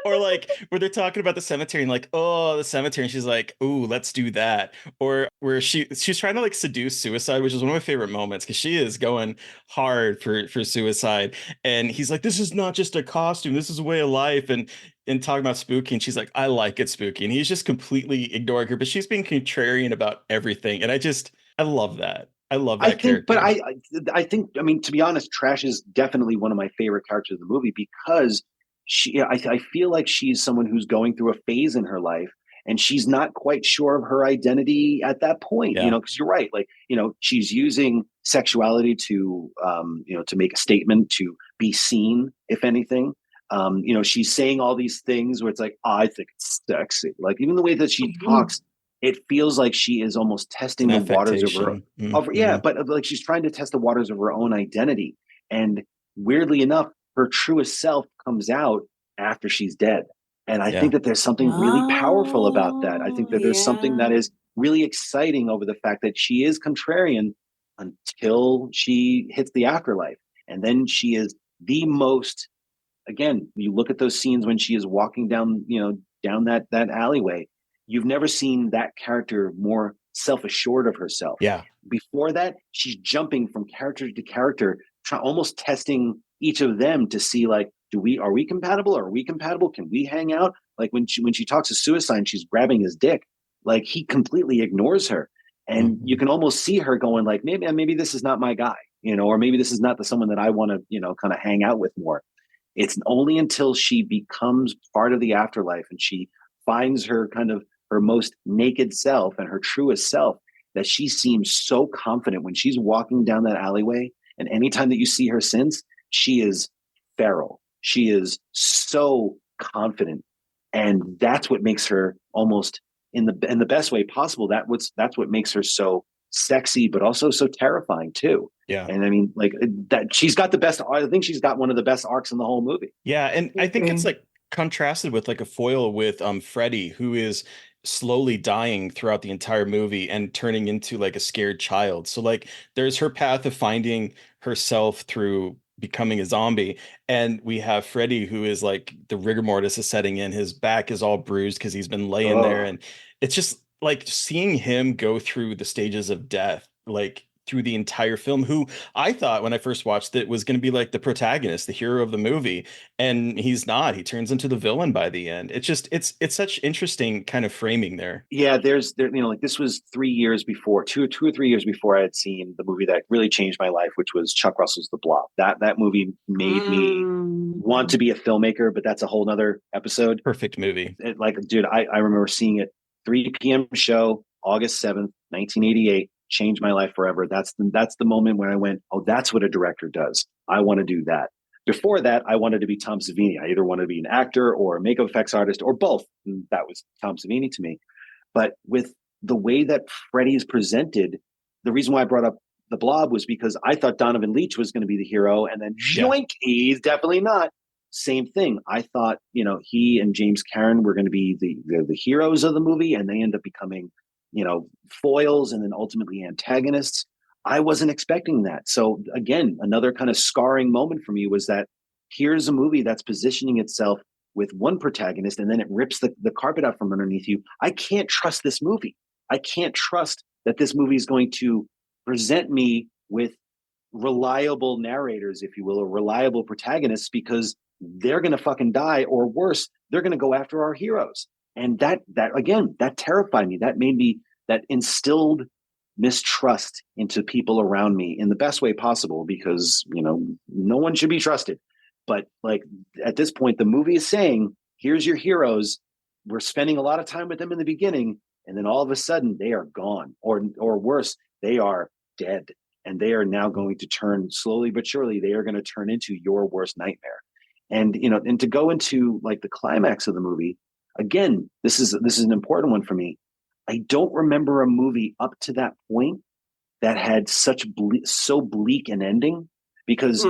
Or like where they're talking about the cemetery and like, oh, the cemetery, and she's like, ooh, let's do that. Or where she's trying to like seduce suicide, which is one of my favorite moments, because she is going hard for suicide, and he's like, this is not just a costume, this is a way of life, and talking about spooky, and she's like, I like it spooky, and he's just completely ignoring her, but she's being contrarian about everything, and I love that. I love that character. But I think, to be honest, Trash is definitely one of my favorite characters of the movie, because I feel like she's someone who's going through a phase in her life, and she's not quite sure of her identity at that point. Yeah. Because you're right, like, she's using sexuality to to make a statement, to be seen, if anything. She's saying all these things where it's like, I think it's sexy. Like, even the way that she talks, it feels like she is almost testing the waters of her. But like, she's trying to test the waters of her own identity. And weirdly enough, her truest self comes out after she's dead. And I Yeah. think that there's something really powerful about that. I Oh, think that there's something that is really exciting over the fact that she is contrarian until she hits the afterlife. And then she is the most, again, you look at those scenes when she is walking down, down that alleyway. You've never seen that character more self-assured of herself. Yeah. Before that, she's jumping from character to character, almost testing each of them to see, like, are we compatible? Are we compatible? Can we hang out? Like when she talks to Suicide, she's grabbing his dick. Like, he completely ignores her. And you can almost see her going like, maybe this is not my guy, or maybe this is not the someone that I want to, kind of hang out with more. It's only until she becomes part of the afterlife and she finds her kind of her most naked self and her truest self that she seems so confident when she's walking down that alleyway. And anytime that you see her since, she is feral. She is so confident. And that's what makes her almost in the best way possible. That's what makes her so sexy, but also so terrifying too. Yeah. And I mean, like, that she's got the best, I think she's got one of the best arcs in the whole movie. Yeah. And I think it's like contrasted with like a foil with Freddy, who is slowly dying throughout the entire movie and turning into like a scared child. So like there's her path of finding herself through becoming a zombie, and we have Freddy, who is like the rigor mortis is setting in. His back is all bruised because he's been laying there, and it's just like seeing him go through the stages of death, like through the entire film, who I thought when I first watched it was going to be like the protagonist, the hero of the movie. And he's not. He turns into the villain by the end. It's just, it's such interesting kind of framing there. Yeah, like this was 3 years before, two or 3 years before I had seen the movie that really changed my life, which was Chuck Russell's The Blob. That movie made me want to be a filmmaker, but that's a whole nother episode. Perfect movie. Dude, I remember seeing it, 3 p.m. show, August 7th, 1988. Changed my life forever. That's the moment when I went, oh, that's what a director does. I want to do that. Before that, I wanted to be Tom Savini. I either wanted to be an actor or a makeup effects artist or both. And that was Tom Savini to me. But with the way that Freddy is presented, the reason why I brought up The Blob was because I thought Donovan Leitch was going to be the hero, and then joink, he's definitely not. Same thing. I thought, he and James Caan were going to be the heroes of the movie, and they end up becoming foils and then ultimately antagonists. I wasn't expecting that. So again, another kind of scarring moment for me was that here's a movie that's positioning itself with one protagonist, and then it rips the carpet out from underneath you. I can't trust this movie. I can't trust that this movie is going to present me with reliable narrators, if you will, or reliable protagonists, because they're going to fucking die, or worse, they're going to go after our heroes. And that again, that terrified me. That instilled mistrust into people around me in the best way possible, because, no one should be trusted. But like at this point, the movie is saying, here's your heroes. We're spending a lot of time with them in the beginning, and then all of a sudden they are gone, or worse, they are dead. And they are now going to turn, slowly but surely, they are going to turn into your worst nightmare. And, and to go into like the climax of the movie, again, this is an important one for me. I don't remember a movie up to that point that had so bleak an ending, because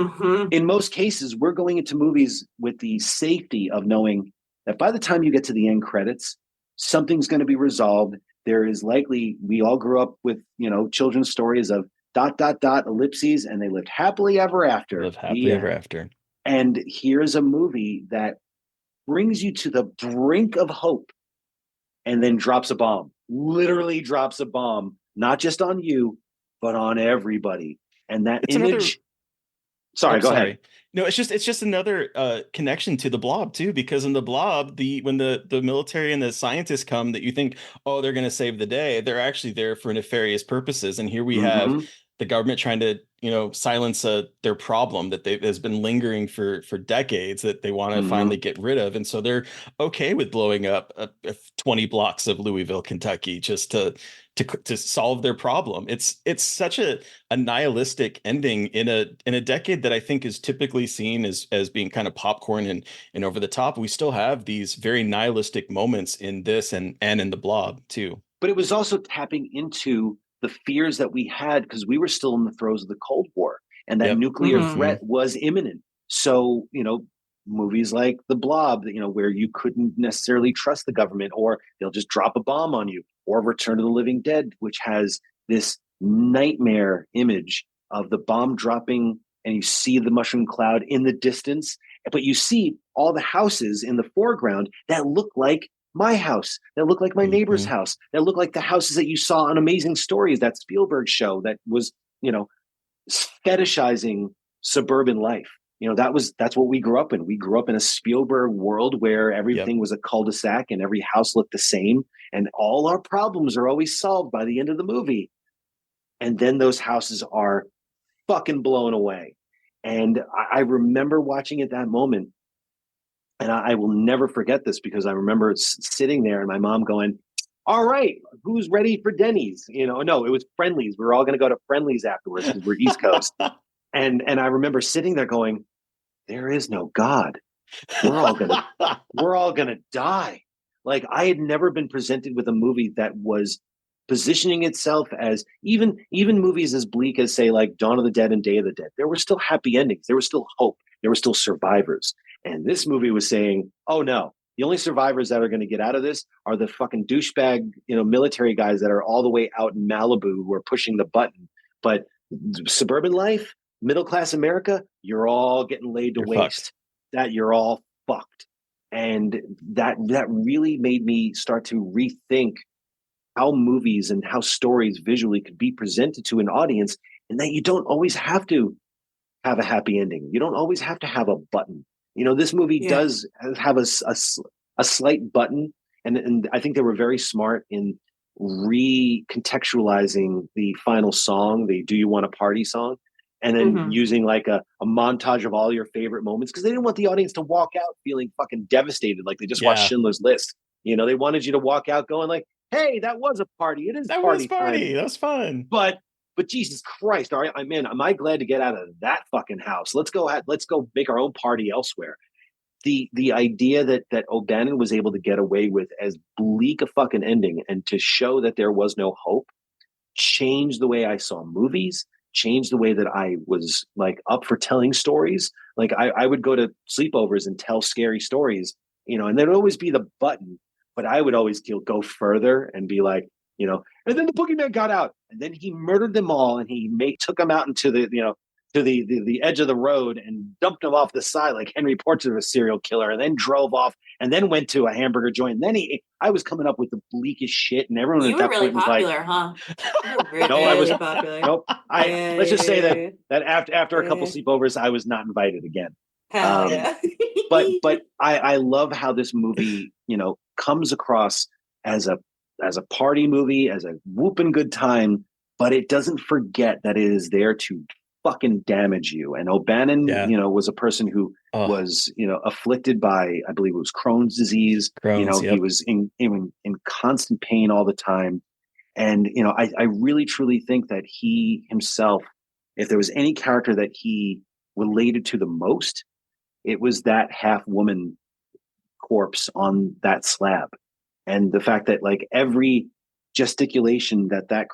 in most cases, we're going into movies with the safety of knowing that by the time you get to the end credits, something's going to be resolved. There is likely, we all grew up with, children's stories of ... ellipses, and they lived happily ever after. Live happily ever after. And here's a movie that brings you to the brink of hope and then drops a bomb, literally drops a bomb, not just on you, but on everybody. And that image. Sorry, go ahead. No, it's just another connection to The Blob too, because in The Blob, when the military and the scientists come, that you think, oh, they're going to save the day, they're actually there for nefarious purposes. And here we have the government trying to, silence their problem that has been lingering for decades, that they want to finally get rid of. And so they're okay with blowing up 20 blocks of Louisville, Kentucky, just to solve their problem. It's such a nihilistic ending in a decade that I think is typically seen as being kind of popcorn and over the top. We still have these very nihilistic moments in this and in The Blob too. But it was also tapping into the fears that we had, because we were still in the throes of the Cold War, and that nuclear threat was imminent. So, movies like The Blob, where you couldn't necessarily trust the government, or they'll just drop a bomb on you, or Return of the Living Dead, which has this nightmare image of the bomb dropping and you see the mushroom cloud in the distance, but you see all the houses in the foreground that look like my house, that look like my neighbor's house, that look like the houses that you saw on Amazing Stories, that Spielberg show that was, fetishizing suburban life. That's what we grew up in. We grew up in a Spielberg world where everything was a cul-de-sac and every house looked the same, and all our problems are always solved by the end of the movie. And then those houses are fucking blown away. And I remember watching at that moment, and I will never forget this, because I remember sitting there and my mom going, all right, who's ready for Denny's? No, it was Friendly's. We were all going to go to Friendly's afterwards because we're East Coast. And I remember sitting there going, there is no God. We're all gonna die. Like, I had never been presented with a movie that was positioning itself as even movies as bleak as, say, like Dawn of the Dead and Day of the Dead. There were still happy endings. There was still hope. There were still survivors. And this movie was saying, oh no, the only survivors that are going to get out of this are the fucking douchebag, military guys that are all the way out in Malibu who are pushing the button. But suburban life, middle class America, you're all getting laid to waste. Fucked. That you're all fucked. And that really made me start to rethink how movies and how stories visually could be presented to an audience, and that you don't always have to have a happy ending. You don't always have to have a button. This movie does have a slight button, and I think they were very smart in recontextualizing the final song, the "Do You Want a Party" song, and then using like a montage of all your favorite moments, because they didn't want the audience to walk out feeling fucking devastated, like they just watched Schindler's List. They wanted you to walk out going like, hey, that was a party. It is that party time. That was fun. But Jesus Christ, all right, am I glad to get out of that fucking house. Let's go make our own party elsewhere. The idea that O'Bannon was able to get away with as bleak a fucking ending and to show that there was no hope changed the way I saw movies, changed the way that I was like up for telling stories. Like I would go to sleepovers and tell scary stories, and there'd always be the button, but I would always go further and be like, and then the boogeyman got out, and then he murdered them all, and he took them out into the, to the edge of the road and dumped them off the side like Henry Portrait of a Serial Killer, and then drove off and then went to a hamburger joint. And then I was coming up with the bleakest shit, and everyone at that really point popular, was like, huh? You were really, no, I was popular. Nope. Let's just say that after a couple sleepovers, I was not invited again. But I love how this movie, comes across as a party movie, as a whooping good time, but it doesn't forget that it is there to fucking damage you. And O'Bannon, was a person who was, afflicted by, I believe it was Crohn's disease. He was in constant pain all the time. And, I really truly think that he himself, if there was any character that he related to the most, it was that half woman corpse on that slab. And the fact that like every gesticulation that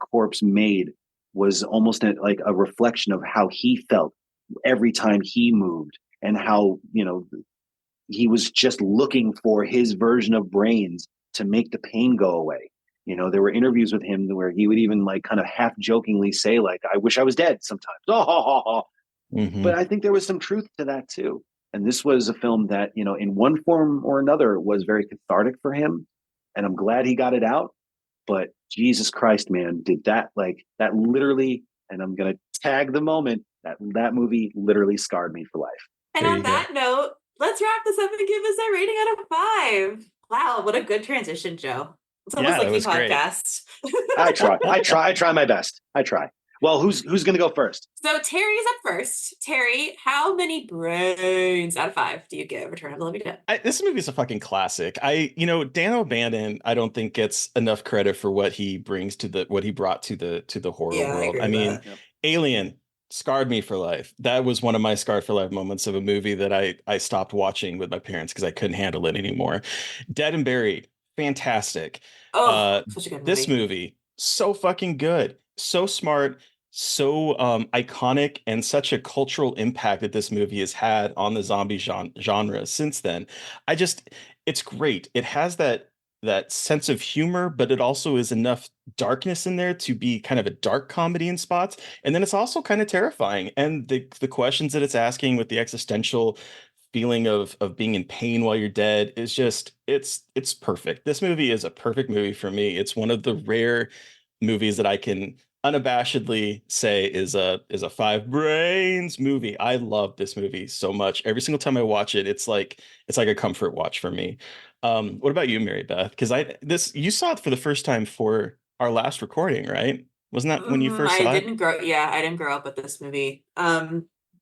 corpse made was almost like a reflection of how he felt every time he moved, and how, he was just looking for his version of brains to make the pain go away. There were interviews with him where he would even like kind of half jokingly say like, I wish I was dead sometimes. But I think there was some truth to that too. And this was a film that, in one form or another was very cathartic for him. And I'm glad he got it out. But Jesus Christ, man, did that literally, and I'm going to tag the moment, that movie literally scarred me for life. And on that note, let's wrap this up and give us our rating out of 5. Wow, what a good transition, Joe. It's almost like the podcast. I try my best. I try. Well, who's going to go first? So Terry's up first. Terry, how many brains out of 5 do you give Return of the Living Dead? This movie is a fucking classic. Dan O'Bannon, I don't think gets enough credit for what he brings to what he brought to the horror world. I mean, Alien scarred me for life. That was one of my scarred for life moments of a movie that I stopped watching with my parents because I couldn't handle it anymore. Dead and Buried, fantastic. Such a good movie. This movie, so fucking good, so smart. so iconic and such a cultural impact that this movie has had on the zombie genre since then. I just, it's great. It has that sense of humor, but it also is enough darkness in there to be kind of a dark comedy in spots. And then it's also kind of terrifying. And the questions that it's asking with the existential feeling of being in pain while you're dead is just it's perfect. This movie is a perfect movie for me. It's one of the rare movies that I can unabashedly say is a five brains movie. I love this movie so much. Every single time I watch it, it's like a comfort watch for me. What about you, Mary Beth? Because I this you saw it for the first time for our last recording, right? Wasn't that when you first saw it? I didn't grow up with this movie.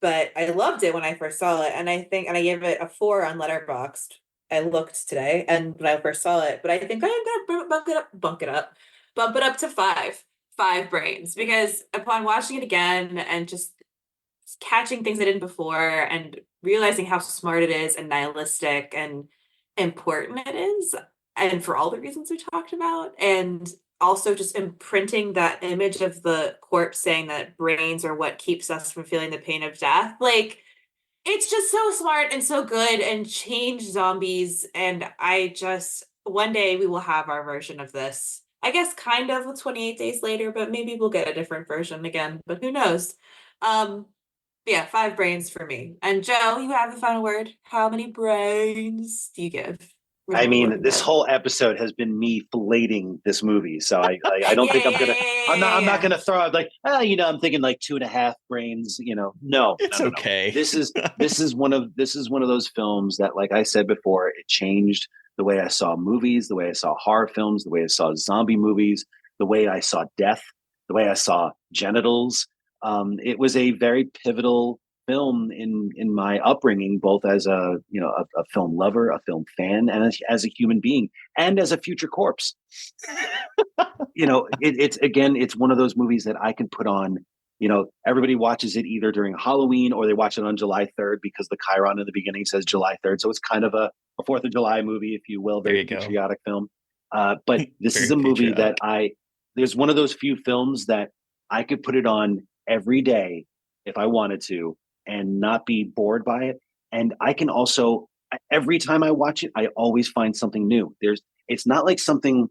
But I loved it when I first saw it, and I gave it a 4 on Letterboxd. I looked today, and when I first saw it, but I think I'm gonna bump it up to 5 brains, because upon watching it again and just catching things I didn't before and realizing how smart it is and nihilistic and important it is, and for all the reasons we talked about, and also just imprinting that image of the corpse saying that brains are what keeps us from feeling the pain of death. Like, it's just so smart and so good and change zombies. And I just, one day we will have our version of this. I guess kind of with 28 Days Later, but maybe we'll get a different version again, but who knows? Um, yeah, 5 brains for me. And Joe, you have the final word. How many brains do you give? I mean, Walking this Dead. whole episode has been me filleting this movie, so I don't think I'm not Yeah. gonna throw out like, I'm thinking like 2.5 brains. It's No. okay. This is one of those films that, like I said before, it changed the way I saw movies, the way I saw horror films, the way I saw zombie movies, the way I saw death, the way I saw genitals. It was a very pivotal film in my upbringing, both as a film lover, a film fan, and as a human being, and as a future corpse. It's one of those movies that I can put on. Everybody watches it either during Halloween or they watch it on July 3rd because the Chiron in the beginning says July 3rd, so it's kind of a 4th of July movie, if you will, There very you go. patriotic film. But this is Very a movie that patriotic. there's one of those few films that I could put it on every day if I wanted to and not be bored by it. And I can also, every time I watch it, I always find something new. It's not like something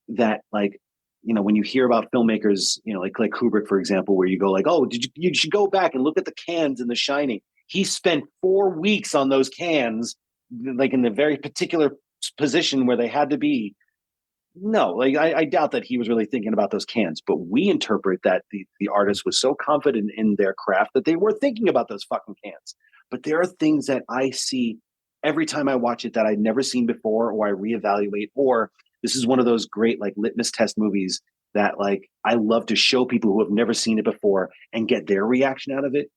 that, like, when you hear about filmmakers, like Kubrick, for example, where you go like, oh, you should go back and look at the cans in The Shining. He spent 4 weeks on those cans, like in the very particular position where they had to be. No, like I doubt that he was really thinking about those cans, but we interpret that the artist was so confident in their craft that they were thinking about those fucking cans. But there are things that I see every time I watch it that I'd never seen before, or I reevaluate, or this is one of those great like litmus test movies that, like, I love to show people who have never seen it before and get their reaction out of it.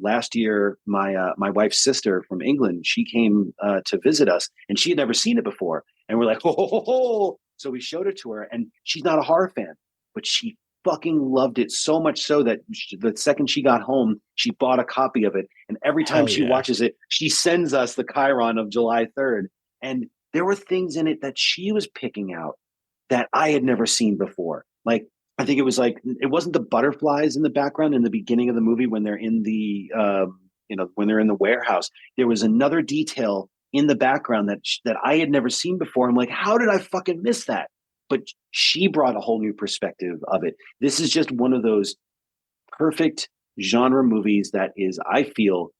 Last year, my wife's sister from England, she came to visit us, and she had never seen it before, and we're like, ho ho ho ho. So we showed it to her, and she's not a horror fan, but she fucking loved it so much so that the second she got home, she bought a copy of it. And every time Hell she yeah. watches it, she sends us the Chiron of July 3rd. And there were things in it that she was picking out that I had never seen before. Like, I think it was like, it wasn't the butterflies in the background in the beginning of the movie when they're in the, when they're in the warehouse. There was another detail in the background that I had never seen before. I'm like, how did I fucking miss that? But she brought a whole new perspective of it. This is just one of those perfect genre movies that is, I feel,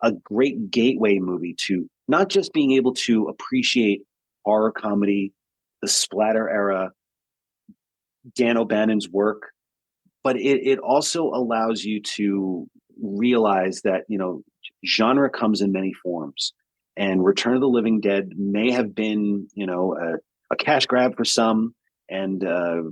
a great gateway movie to not just being able to appreciate horror comedy, the splatter era, Dan O'Bannon's work, but it also allows you to realize that, genre comes in many forms. And Return of the Living Dead may have been, a cash grab for some, and a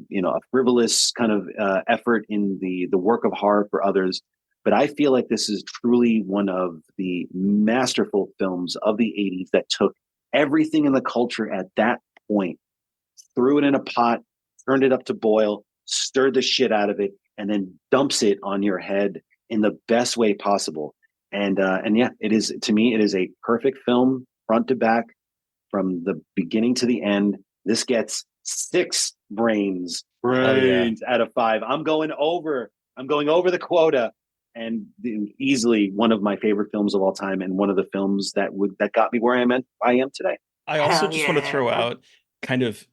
frivolous kind of effort in the work of horror for others. But I feel like this is truly one of the masterful films of the 80s that took everything in the culture at that point, threw it in a pot, turned it up to boil, stirred the shit out of it, and then dumps it on your head in the best way possible. And yeah, it is, to me, it is a perfect film, front to back, from the beginning to the end. This gets 6 brains Hell yeah. out of 5. I'm going over I'm going over the quota, and easily one of my favorite films of all time, and one of the films that got me where I am today. I also Hell just want to throw yeah. out kind of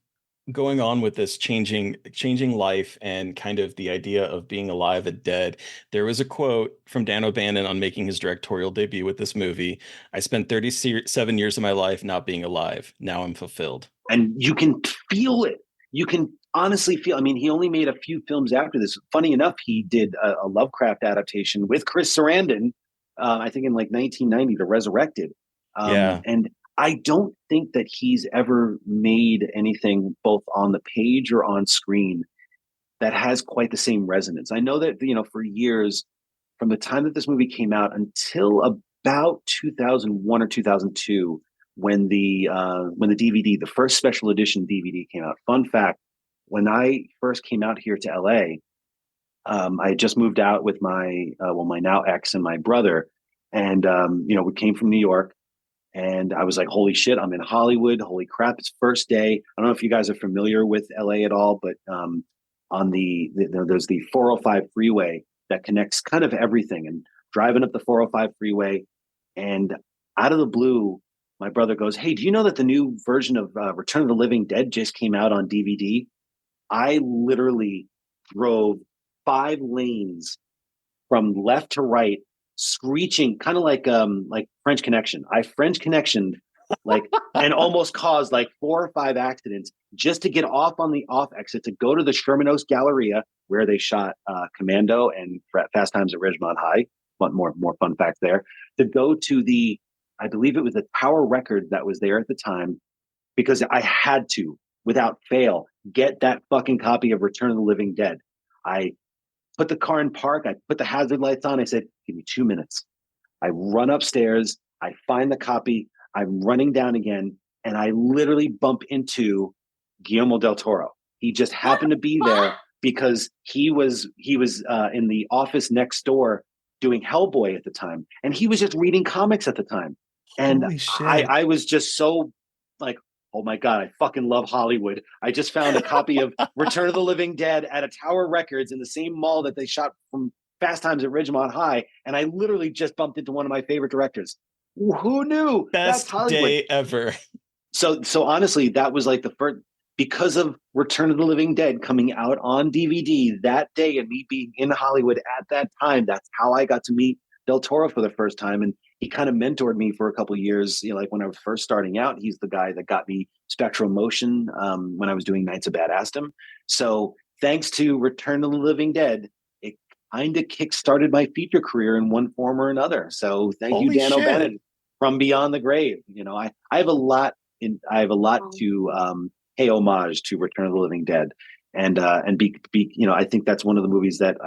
going on with this changing life and kind of the idea of being alive and dead. There was a quote from Dan O'Bannon on making his directorial debut with this movie. I spent 37 years of my life not being alive. Now I'm fulfilled. And you can feel it. You can honestly feel. I mean, he only made a few films after this. Funny enough, he did a Lovecraft adaptation with Chris Sarandon, I think in like 1990, The Resurrected. Yeah. And I don't think that he's ever made anything both on the page or on screen that has quite the same resonance. I know that, for years, from the time that this movie came out until about 2001 or 2002, when the DVD, the first special edition DVD came out. Fun fact: when I first came out here to LA, I had just moved out with my my now ex and my brother, and we came from New York, and I was like, holy shit, I'm in Hollywood. Holy crap, it's first day. I don't know if you guys are familiar with LA at all, but on there's the 405 freeway that connects kind of everything, and driving up the 405 freeway, and out of the blue, my brother goes, hey, do you know that the new version of Return of the Living Dead just came out on DVD? I literally drove 5 lanes from left to right, screeching, kind of like French Connection. I French Connectioned and almost caused like 4 or 5 accidents just to get off on the off exit to go to the Shermanos Galleria where they shot Commando and Fast Times at Ridgemont High. But more fun facts there. To go to I believe it was the Tower Record that was there at the time, because I had to, without fail, get that fucking copy of Return of the Living Dead. I put the car in park. I put the hazard lights on. I said, give me 2 minutes. I run upstairs. I find the copy. I'm running down again. And I literally bump into Guillermo del Toro. He just happened to be there because he was in the office next door doing Hellboy at the time. And he was just reading comics at the time. And Holy shit. I was just so like, oh my God, I fucking love Hollywood. I just found a copy of Return of the Living Dead at a Tower Records in the same mall that they shot from Fast Times at Ridgemont High. And I literally just bumped into one of my favorite directors. Who knew? Best That's Hollywood. Day ever. So honestly, that was like the first, because of Return of the Living Dead coming out on DVD that day and me being in Hollywood at that time, that's how I got to meet Del Toro for the first time. And he kind of mentored me for a couple of years. Like when I was first starting out, he's the guy that got me Spectral Motion when I was doing Knights of Badassdom. So thanks to Return of the Living Dead, it kind of kick-started my feature career in one form or another. So thank you, Dan O'Bannon, from Beyond the Grave. I have a lot to pay homage to Return of the Living Dead, and be I think that's one of the movies that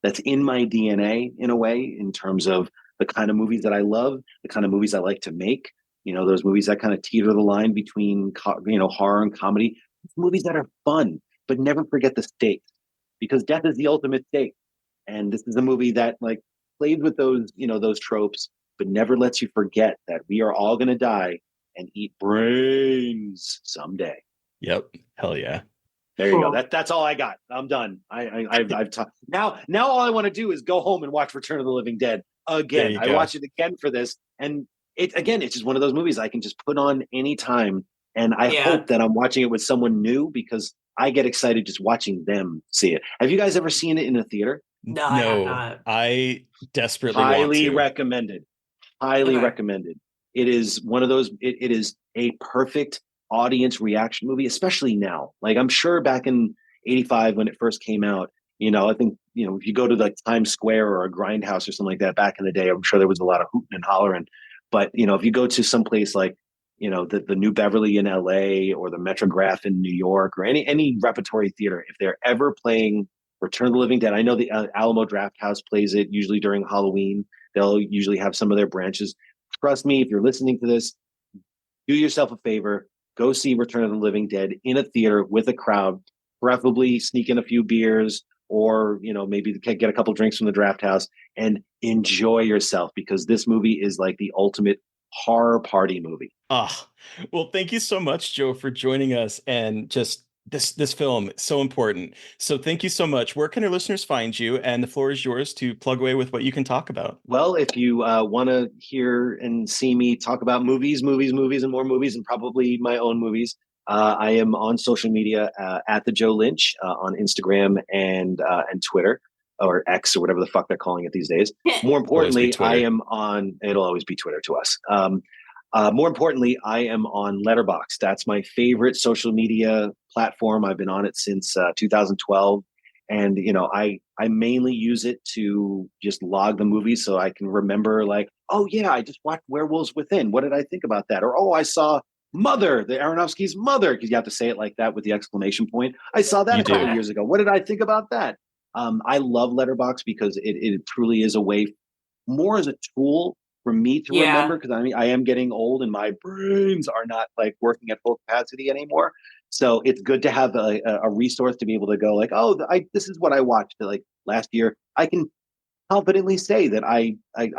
that's in my DNA in a way, in terms of the kind of movies that I love, the kind of movies I like to make. Those movies that kind of teeter the line between horror and comedy. Movies that are fun, but never forget the stakes, because death is the ultimate stake. And this is a movie that plays with those tropes, but never lets you forget that we are all going to die and eat brains someday. Yep. Hell yeah. There you go. That's all I got. I'm done. I've talked. Now all I want to do is go home and watch Return of the Living Dead again. I watch it again for this, and it's just one of those movies I can just put on anytime. And I hope that I'm watching it with someone new, because I get excited just watching them see it. Have you guys ever seen it in a theater? No, I have not. I desperately highly want to. recommended. Highly recommended. It is one of those. It is a perfect audience reaction movie, especially now. I'm sure back in '85 when it first came out, I think if you go to Times Square or a Grindhouse or something like that back in the day, I'm sure there was a lot of hooting and hollering. But if you go to some place like the New Beverly in LA or the Metrograph in New York, or any repertory theater, if they're ever playing Return of the Living Dead, I know the Alamo Drafthouse plays it usually during Halloween. They'll usually have some of their branches. Trust me, if you're listening to this, do yourself a favor. Go see Return of the Living Dead in a theater with a crowd, preferably sneak in a few beers, or maybe get a couple drinks from the Draft House and enjoy yourself, because this movie is like the ultimate horror party movie. Well, thank you so much, Joe, for joining us and just this film is so important. So thank you so much. Where can our listeners find you? And the floor is yours to plug away with what you can talk about. Well, if you want to hear and see me talk about movies, and more movies, and probably my own movies, I am on social media at the Joe Lynch on Instagram and Twitter, or X, or whatever the fuck they're calling it these days. More importantly, I am on. It'll always be Twitter to us. More importantly, I am on Letterboxd. That's my favorite social media platform. I've been on it since 2012. And, I mainly use it to just log the movies so I can remember, like, oh, yeah, I just watched Werewolves Within. What did I think about that? Or, oh, I saw Mother, the Aronofsky's Mother, because you have to say it like that with the exclamation point. I saw that a couple years ago. What did I think about that? I love Letterboxd because it truly is a way, more as a tool for me to remember, because I am getting old and my brains are not like working at full capacity anymore. So it's good to have a resource to be able to go like, oh, this is what I watched like last year. I can confidently say that I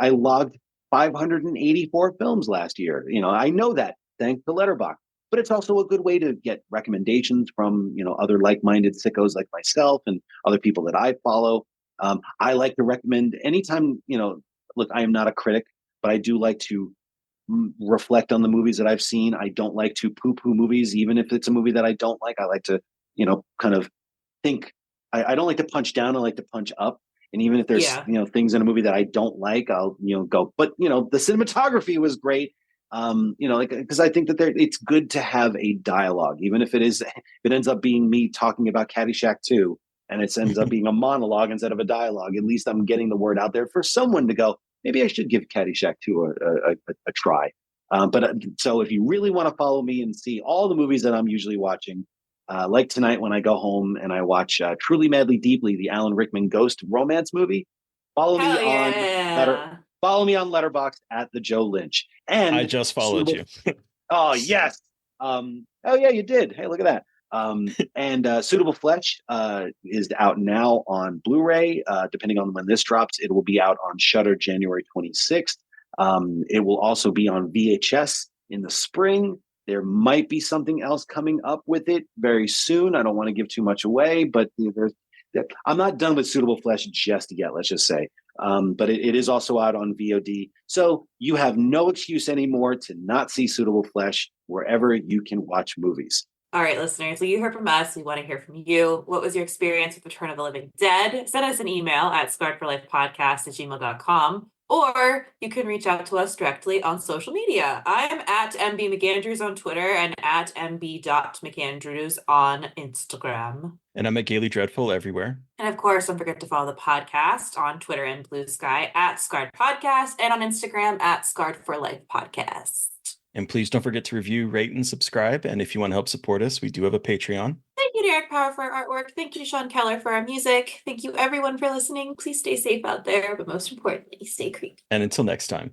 logged 584 films last year. I know that thanks to Letterboxd. But it's also a good way to get recommendations from other like-minded sickos like myself and other people that I follow. I like to recommend anytime. Look, I am not a critic, but I do like to reflect on the movies that I've seen. I don't like to poo-poo movies, even if it's a movie that I don't like. I like to, kind of think. I don't like to punch down. I like to punch up. And even if there's, things in a movie that I don't like, I'll, go. But the cinematography was great. Because I think that it's good to have a dialogue, even if it ends up being me talking about Caddyshack 2, and it ends up being a monologue instead of a dialogue. At least I'm getting the word out there for someone to go, maybe I should give Caddyshack 2 a try. So if you really want to follow me and see all the movies that I'm usually watching, like tonight when I go home and I watch Truly Madly Deeply, the Alan Rickman ghost romance movie, follow me on Letterboxd at the Joe Lynch. And I just followed you. Oh yes. Oh yeah, you did. Hey, look at that. And Suitable Flesh is out now on Blu Ray. Depending on when this drops, it will be out on Shudder January 26th. It will also be on VHS in the spring. There might be something else coming up with it very soon. I don't want to give too much away, but I'm not done with Suitable Flesh just yet, let's just say. But it is also out on VOD. So you have no excuse anymore to not see Suitable Flesh wherever you can watch movies. All right, listeners, so you heard from us. We want to hear from you. What was your experience with Return of the Living Dead? Send us an email at scarredforlifepodcast@gmail.com, or you can reach out to us directly on social media. I'm at MB McAndrews on Twitter and at MB.McAndrews on Instagram. And I'm at Gaily Dreadful everywhere. And of course, don't forget to follow the podcast on Twitter and Blue Sky at Scarred Podcast, and on Instagram at Scarred for Life Podcast. And please don't forget to review, rate, and subscribe. And if you want to help support us, we do have a Patreon. Thank you to Eric Power for our artwork. Thank you to Sean Keller for our music. Thank you, everyone, for listening. Please stay safe out there, but most importantly, stay creepy. And until next time.